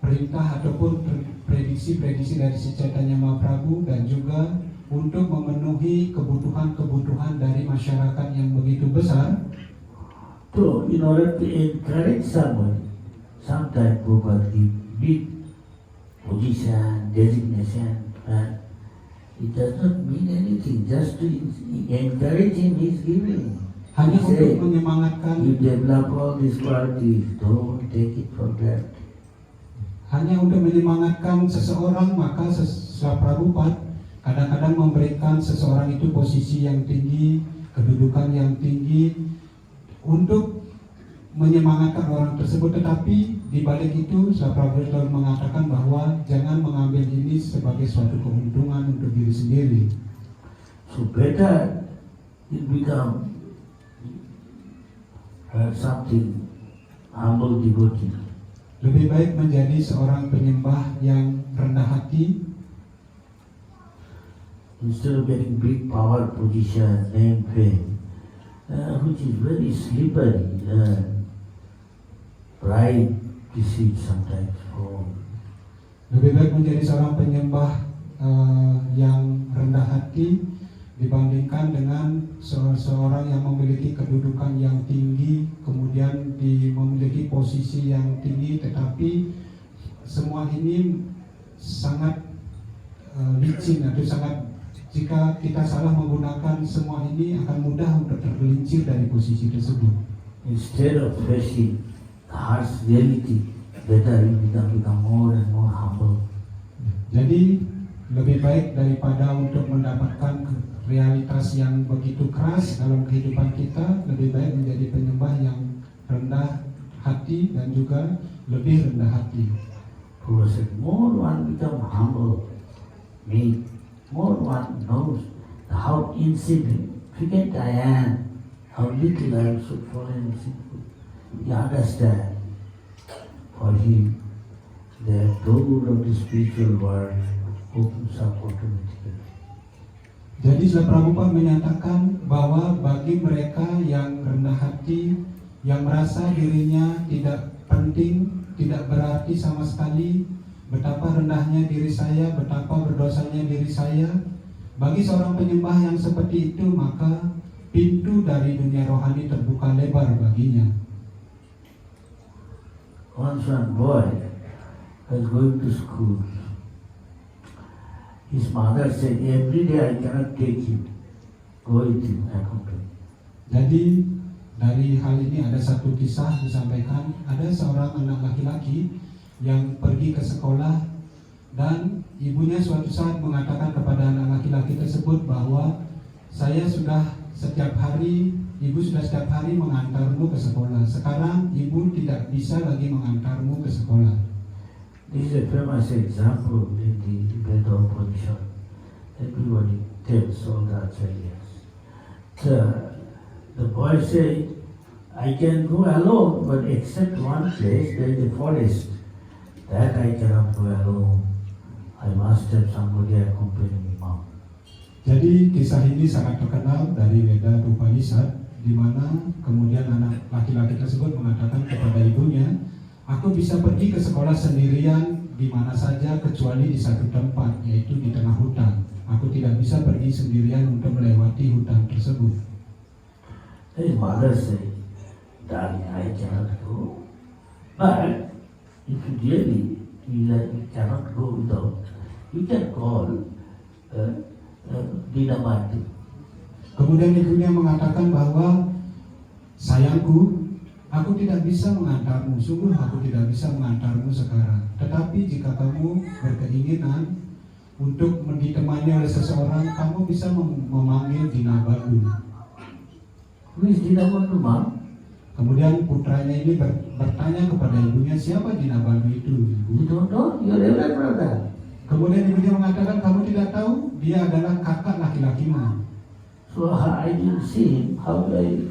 perintah ataupun prediksi-prediksi dari si Chaitanya Mahaprabhu dan juga untuk memenuhi kebutuhan-kebutuhan dari masyarakat yang begitu besar. so in order to encourage someone, sometimes Prabhupada give big position, designation, but it does not mean anything. Just to encourage him, he is giving. Hanya He untuk said, menyemangatkan, you develop all these qualities, don't take it for granted. hanya untuk menyemangatkan seseorang, maka Srila Prabhupada kadang-kadang memberikan seseorang itu posisi yang tinggi, kedudukan yang tinggi untuk menyemangatkan orang tersebut. Tetapi di balik itu Srila Prabhupada selalu mengatakan bahwa jangan mengambil ini sebagai suatu keuntungan untuk diri sendiri. So better it become something humble devotee. Lebih baik menjadi seorang penyembah yang rendah hati. instead of getting big power, position, name, fame, which is very slippery, pride, deceit sometimes. Oh. Lebih baik menjadi seorang penyembah yang rendah hati dibandingkan dengan seorang yang memiliki kedudukan yang tinggi, kemudian memiliki posisi yang tinggi, tetapi semua ini sangat licin atau sangat, jika kita salah menggunakan semua ini akan mudah untuk tergelincir dari posisi tersebut. Instead of facing the harsh reality, better you become more and more humble. Jadi lebih baik daripada untuk mendapatkan realitas yang begitu keras dalam kehidupan kita, lebih baik menjadi penyembah yang rendah hati dan juga lebih rendah hati. Who said, more one become humble, meek, more one knows how insignificant I am, how little I am so fallen and sinful. He understands. For him, the door of the spiritual world opens up automatically. Jadi Srila Prabhupada menyatakan bahwa bagi mereka yang rendah hati, yang merasa dirinya tidak penting, tidak berarti sama sekali, betapa rendahnya diri saya, betapa berdosanya diri saya, bagi seorang penyembah yang seperti itu, maka pintu dari dunia rohani terbuka lebar baginya. Once one boy was going to school. His mother said, every day I cannot take him. Go with him, accompany. Jadi dari hal ini ada satu kisah disampaikan, ada seorang anak laki-laki yang pergi ke sekolah dan ibunya suatu saat mengatakan kepada anak laki-laki tersebut bahwa ibu sudah setiap hari mengantarmu ke sekolah. Sekarang ibu tidak bisa lagi mengantarmu ke sekolah. This is a famous example in the Veda Upanishad. Everybody tells all the acharyas. The boy said, I can go alone, but except one place, there is a forest. That I cannot go alone. I must have somebody accompany me, mom. Jadi kisah ini sangat terkenal dari Veda Upanishad, di mana kemudian anak laki-laki tersebut mengatakan kepada ibunya, aku bisa pergi ke sekolah sendirian di mana saja kecuali di satu tempat, yaitu di tengah hutan. Aku tidak bisa pergi sendirian untuk melewati hutan tersebut. His mother said, darling, I cannot go. But if you really you cannot go without, you can call Dinamati. Kemudian ibunya mengatakan bahwa, sayangku, aku tidak bisa mengantarmu, sungguh aku tidak bisa mengantarmu sekarang. Tetapi jika kamu berkeinginan untuk ditemani oleh seseorang, kamu bisa memanggil Dinabandu. Who is Dinabandu, mom? Kemudian putranya ini bertanya kepada ibunya, siapa Dinabandu itu, ibu? You don't know? Your elder brother. Kemudian ibunya mengatakan, kamu tidak tahu, dia adalah kakak laki-lakimu. So I didn't see him. How do I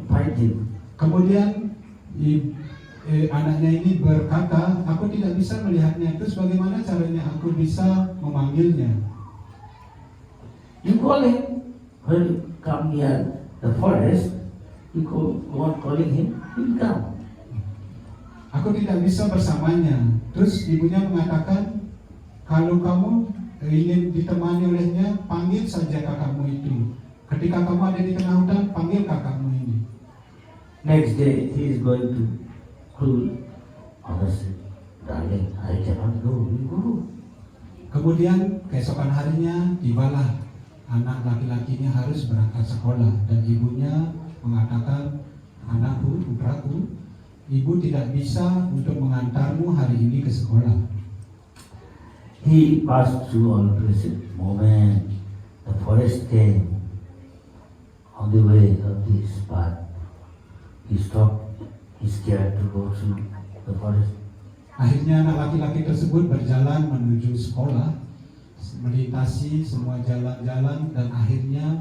find him? Kemudian anaknya ini berkata, aku tidak bisa melihatnya, itu bagaimana caranya aku bisa memanggilnya? You call him. When you come near the forest, you go on calling him, he will come. Aku tidak bisa bersamanya. Terus ibunya mengatakan, kalau kamu ingin ditemani olehnya, panggil saja kakakmu itu. Ketika kamu ada di tengah hutan, panggil kakakmu ini. Next day, he is going to school. Mother said, darling, I cannot go. You go. Kemudian keesokan harinya tibalah anak laki-lakinya harus berangkat sekolah, dan ibunya mengatakan, anakku, putraku, ibu tidak bisa untuk mengantarmu hari ini ke sekolah. He passed through all places. Moment the forest came on the way of this path, he stopped. He scared to go through the forest. Akhirnya anak laki-laki tersebut berjalan menuju sekolah, melintasi semua jalan-jalan, dan akhirnya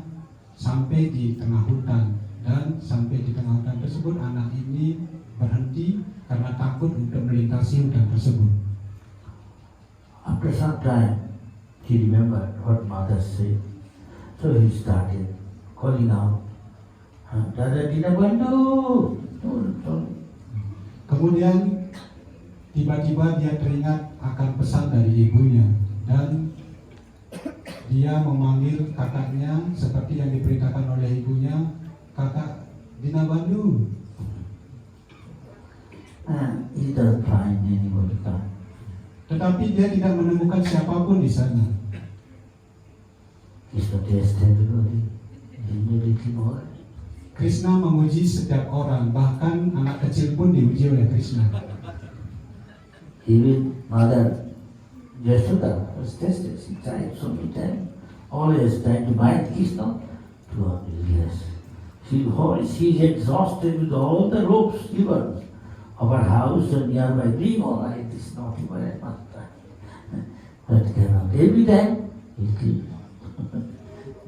sampai di tengah hutan. Dan sampai di tengah hutan tersebut, anak ini berhenti karena takut untuk melintasi hutan tersebut. After some time, he remembered what mother said. So he started calling out, Dada Dinabandhu! Kemudian tiba-tiba dia teringat akan pesan dari ibunya dan dia memanggil kakaknya seperti yang diperintahkan oleh ibunya, Kakak Dinabandhu. And he doesn't find anybody come. Tetapi dia tidak menemukan siapapun di sana. Krishna tests everybody in the little boy. Krishna menguji setiap orang, bahkan anak kecil pun diuji oleh Krishna. Even Mother Yashoda was tested. She tried so many times, always trying to bind Krishna to her years. She is exhausted with all the ropes given of her house and nearby, doing all right, this not even at much time. But cannot. Every time, little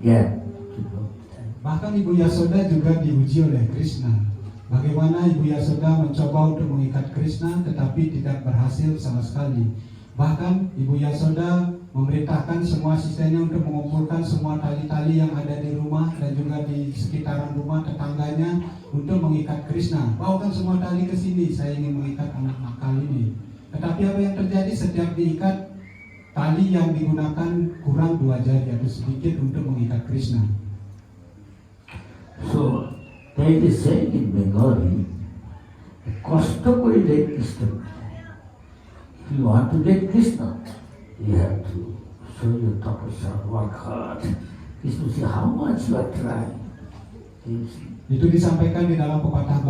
gap. Bahkan Ibu Yasoda juga diuji oleh Krishna. Bagaimana Ibu Yasoda mencoba untuk mengikat Krishna tetapi tidak berhasil sama sekali. Bahkan Ibu Yasoda memerintahkan semua asistennya untuk mengumpulkan semua tali-tali yang ada di rumah dan juga di sekitaran rumah tetangganya untuk mengikat Krishna. Bawakan semua tali ke sini, saya ingin mengikat anak nakal ini. Tetapi apa yang terjadi setiap diikat, tali yang digunakan kurang 2 jari atau sedikit untuk mengikat Krishna. So, they is saying in Bengali, Kosta kore get Krishna. If you want to get Krishna, you have to show your tapasya, work hard. Krishna see how much you are trying. Itu disampaikan di dalam pepatah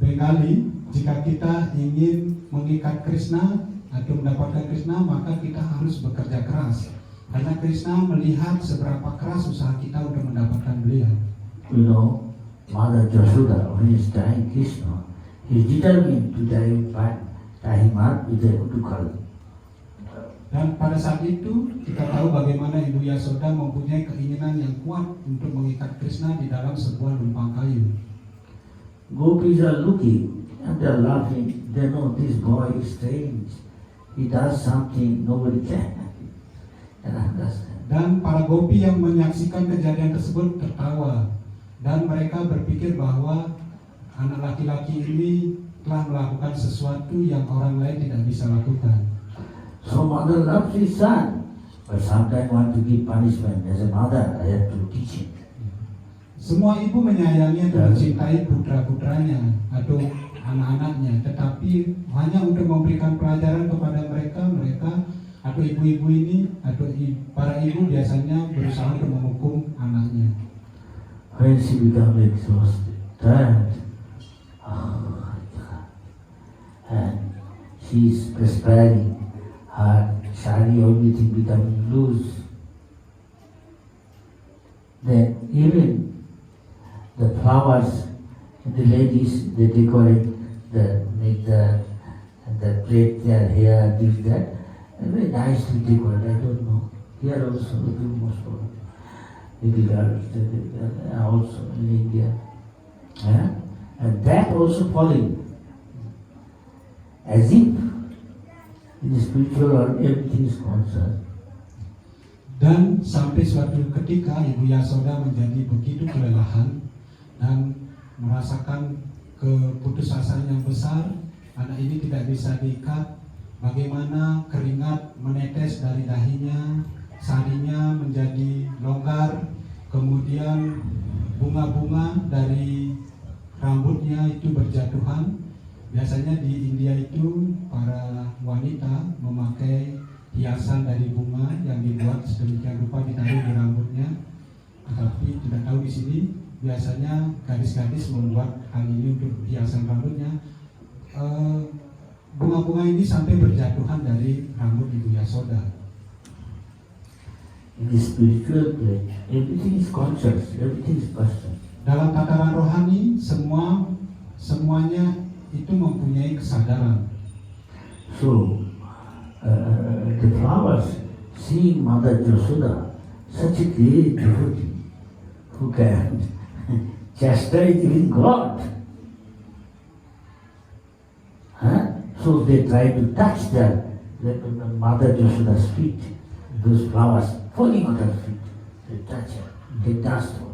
Bengali, jika kita ingin mengikat Krishna atau mendapatkan Krishna, maka kita harus bekerja keras. Karena Krishna melihat seberapa keras usaha kita untuk mendapatkan beliau. You know, Mother Yashoda, when he is dying Krishna, he is determined to tie him up with a utukal. Dan pada saat itu kita tahu bagaimana Ibu Yasoda mempunyai keinginan yang kuat untuk mengikat Krishna di dalam sebuah lumpang kayu. Gopis are looking and they are laughing. They know this boy is strange. He does something nobody can understand. Dan para gopi yang menyaksikan kejadian tersebut tertawa. Dan mereka berpikir bahwa anak laki-laki ini telah melakukan sesuatu yang orang lain tidak bisa lakukan. So mother loves his son, but sometimes want to give punishment. As a mother, I have to teach him. Semua ibu menyayangi dan mencintai putra-putranya atau anak-anaknya, tetapi hanya untuk memberikan pelajaran kepada mereka atau ibu-ibu ini atau para ibu biasanya berusaha untuk menghukum anaknya. When she becomes exhausted, tired, and she is perspiring, her sari, everything becoming loose. Then even the flowers, the ladies, they decorate, make the plait their hair, this, that, and very nicely decorate. I don't know. Here also, we do most of it. Also in India, and that also falling as if in the spiritual world everything is concerned. Dan sampai suatu ketika Ibu Yasoda menjadi begitu kelelahan dan merasakan keputusasaan yang besar, anak ini tidak bisa diikat. Bagaimana keringat menetes dari dahinya, sarinya menjadi longgar, kemudian bunga-bunga dari rambutnya itu berjatuhan. Biasanya di India itu para wanita memakai hiasan dari bunga yang dibuat sedemikian rupa ditaruh di rambutnya. Tetapi tidak tahu di sini biasanya gadis-gadis membuat hal ini untuk hiasan rambutnya. Bunga-bunga ini sampai berjatuhan dari rambut Ibu Yasoda. In the spiritual plane, everything is conscious, everything is person. Dalam tataran rohani, semuanya itu mempunyai kesadaran. So, the flowers, seeing Mother Yashoda, such a great devotee, who can chastise even God. So they try to touch the Mother Yashoda's feet. those flowers falling on her feet. They touch her, they dust her.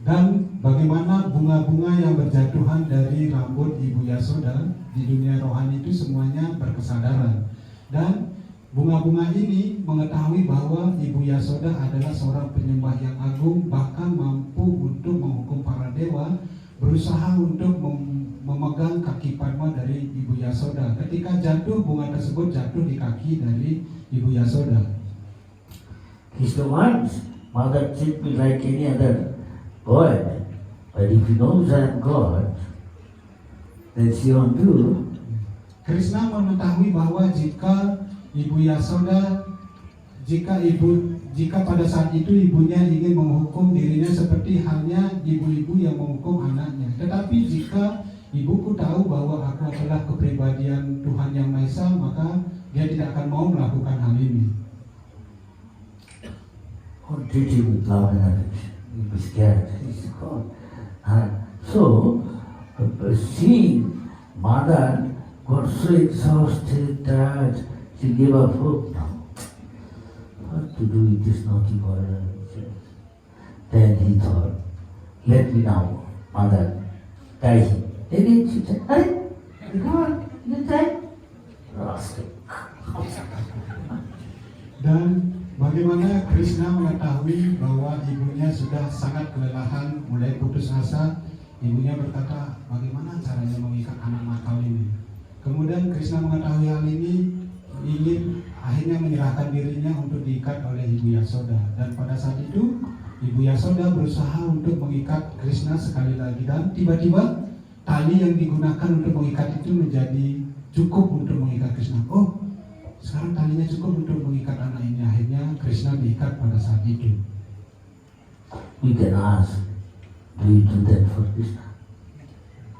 Dan bagaimana bunga-bunga yang berjatuhan dari rambut Ibu Yasoda di dunia rohani itu semuanya berkesadaran. Dan bunga-bunga ini mengetahui bahwa Ibu Yasoda adalah seorang penyembah yang agung, bahkan mampu untuk menghukum para dewa, berusaha untuk memegang kaki Padma dari Ibu Yasoda. Ketika jatuh, bunga tersebut jatuh di kaki dari Ibu Yasoda. Krishna wants, mother treat me like any other boy, but if he knows I am God, then she won't do. Krishna mengetahui bahwa jika Ibu Yasoda, jika pada saat itu ibunya ingin menghukum dirinya seperti halnya ibu-ibu yang menghukum anaknya. Tetapi jika ibuku tahu bahwa aku adalah kepribadian Tuhan Yang Maha Esa, maka dia tidak akan mau melakukan hal ini. Won't treat you with love and affection. You'll be scared. It's God. So, seeing mother got so exhausted that she gave up hope now. What to do with this naughty boy? Then he thought, let me now, mother, tie him. Then she said, "Hey, God, you tie?" Rascal. Dan bagaimana Krishna mengetahui bahwa ibunya sudah sangat kelelahan, mulai putus asa, ibunya berkata, bagaimana caranya mengikat anak nakal ini? Kemudian Krishna mengetahui hal ini, ingin akhirnya menyerahkan dirinya untuk diikat oleh Ibu Yasoda. Dan pada saat itu, Ibu Yasoda berusaha untuk mengikat Krishna sekali lagi, dan tiba-tiba tali yang digunakan untuk mengikat itu menjadi cukup untuk mengikat Krishna. Oh, sekarang talinya cukup untuk mengikat anak ini. Akhirnya Krishna diikat pada saat itu. We can ask, do you do that for Krishna?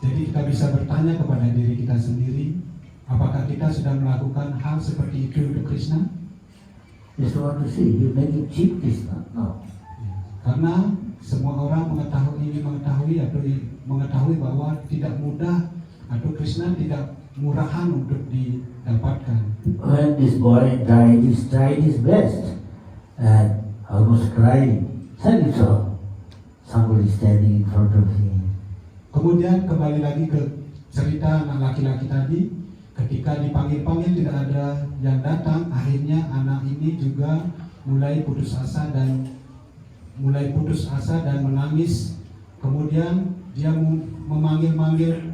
Jadi kita bisa bertanya kepada diri kita sendiri, apakah kita sudah melakukan hal seperti itu untuk Krishna? Just want to say, you make him cheap Krishna? No. Karena semua orang mengetahui bahwa tidak mudah atau Krishna tidak murahan untuk didapatkan. When this boy died, he tried his best and almost crying. Then he saw somebody standing in front of him. Kemudian kembali lagi ke cerita anak laki-laki tadi, ketika dipanggil-panggil tidak ada yang datang, akhirnya anak ini juga mulai putus asa dan menangis. Kemudian dia memanggil-manggil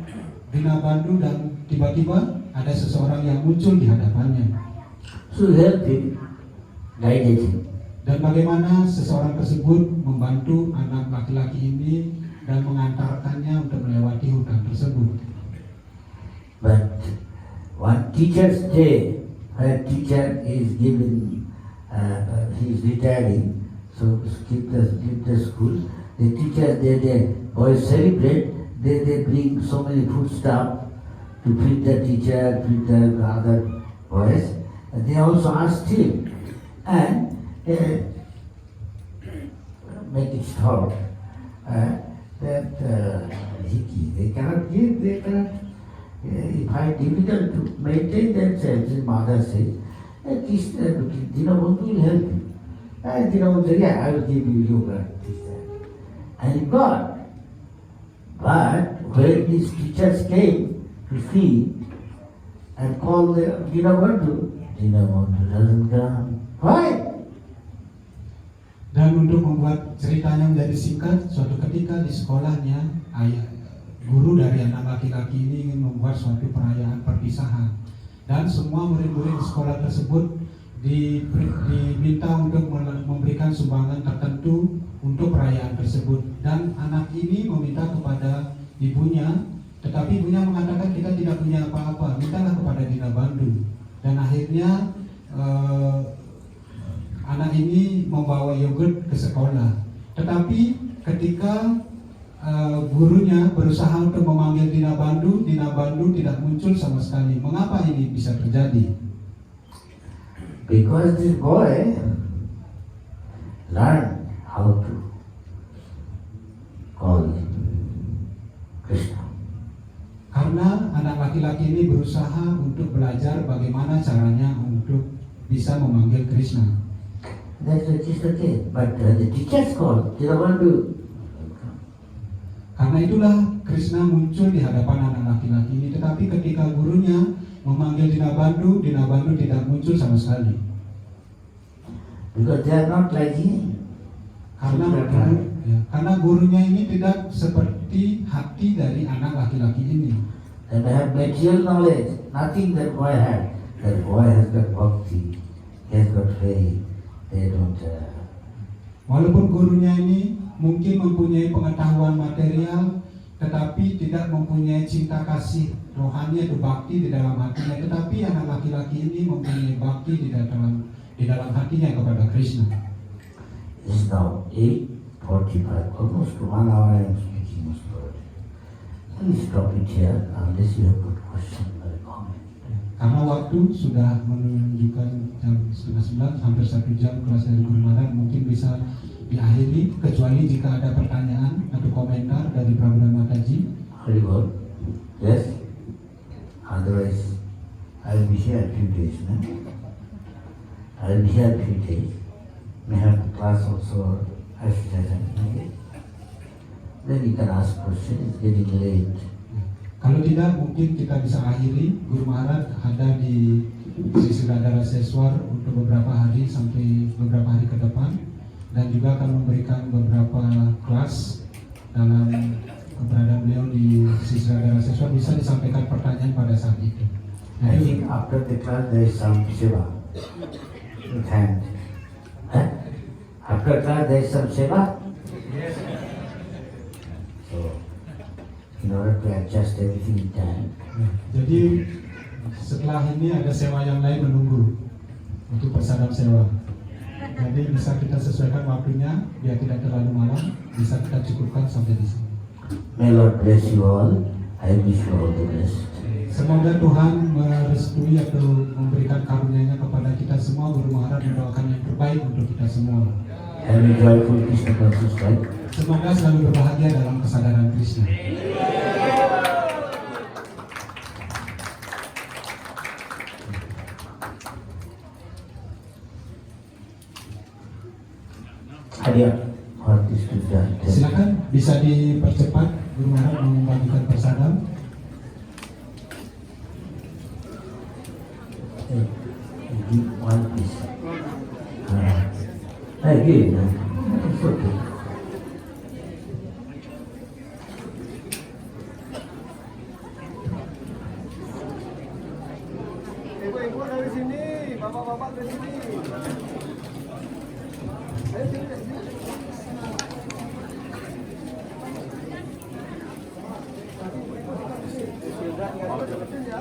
Dinabandhu dan tiba-tiba ada seseorang yang muncul di hadapannya. So help him, guided him. Dan bagaimana seseorang tersebut membantu anak laki-laki ini dan mengantarkannya untuk melewati hutan tersebut. But one teacher's day, a teacher is given, he is retiring, so skip the school. The teacher, the boys celebrate. They bring so many food stuff to feed the teacher, feed the other boys. And they also asked him and make it stop that they cannot give, they cannot. If I difficult to maintain themselves, his mother says, Dinabandhu will help you. And Dinabandhu said, yeah, I will give you yoga. And he got. But when these teachers came to see and called Dinabandhu doesn't come. Why? Dan untuk membuat ceritanya menjadi singkat, suatu ketika di sekolahnya, guru dari anak laki-laki ini ingin membuat suatu perayaan perpisahan. Dan semua murid-murid di sekolah tersebut diminta untuk memberikan sumbangan tertentu untuk perayaan tersebut. Dan anak ini meminta kepada ibunya, tetapi ibunya mengatakan kita tidak punya apa-apa, mintalah kepada Dinabandhu. Dan akhirnya anak ini membawa yogurt ke sekolah. Tetapi ketika gurunya berusaha untuk memanggil Dinabandhu tidak muncul sama sekali. Mengapa ini bisa terjadi? Because this boy learned how to call Krishna. Karena anak laki-laki ini berusaha untuk belajar bagaimana caranya untuk bisa memanggil Krishna. That's just okay. But the teachers call, they don't want to. Karena itulah Krishna muncul di hadapan anak laki-laki ini. Tetapi ketika gurunya memanggil Dinabandhu tidak muncul sama sekali. Because they are not like him. Karena gurunya ini tidak seperti hati dari anak laki-laki ini. And they have material knowledge, nothing that boy had. That boy has got bhakti, he has got faith. They don't. Walaupun gurunya ini mungkin mempunyai pengetahuan material, tetapi tidak mempunyai cinta kasih rohani atau bakti di dalam hatinya. Tetapi anak laki-laki ini mempunyai bakti di dalam hatinya kepada Krishna. It's now 8:45, almost 1 hour I am speaking most word. Please stop it here unless you have got question or comment. Karena waktu sudah menunjukkan jam 9:30, hampir 1 jam kelas dari Guru Maharaj, mungkin bisa diakhiri kecuali jika ada pertanyaan atau komentar dari Prabhupada Mataji. Haribol, yes. Otherwise, I will be here 2 days. No? I will be here 3 days. May have the class also as okay. Then you can ask questions. It's getting late. Kalau tidak, mungkin kita bisa akhiri. Guru Maharaj ada di Sri Radha Seswar untuk beberapa hari sampai beberapa hari ke depan, dan juga akan memberikan beberapa kelas dalam keberadaan beliau di Sri Radha Seswar. Bisa disampaikan pertanyaan pada saat itu. I think after the class there is some seva. And after class there is some seva. Yes. So, in order to adjust everything in time. Jadi setelah ini ada sewa yang lain menunggu untuk persadam sewa. Jadi bisa kita sesuaikan waktunya biar tidak terlalu malam, bisa kita cukupkan sampai di sini. May Lord bless you all. I wish you all the best. Semoga Tuhan merestui atau memberikan karunia-Nya kepada kita semua. Guru Maharaj mendoakan yang terbaik untuk kita semua. Have a joyful Krishna conscious life. Semoga selalu berbahagia dalam kesadaran Krishna. Hadiah. Silakan bisa dipercepat. Guru Maharaj membagikan prasadam. Give one piece. I give. It's okay. Ibu-ibu dari sini, bapak-bapak dari sini. Ayo sini, sini. Sudah, nggak ada ya.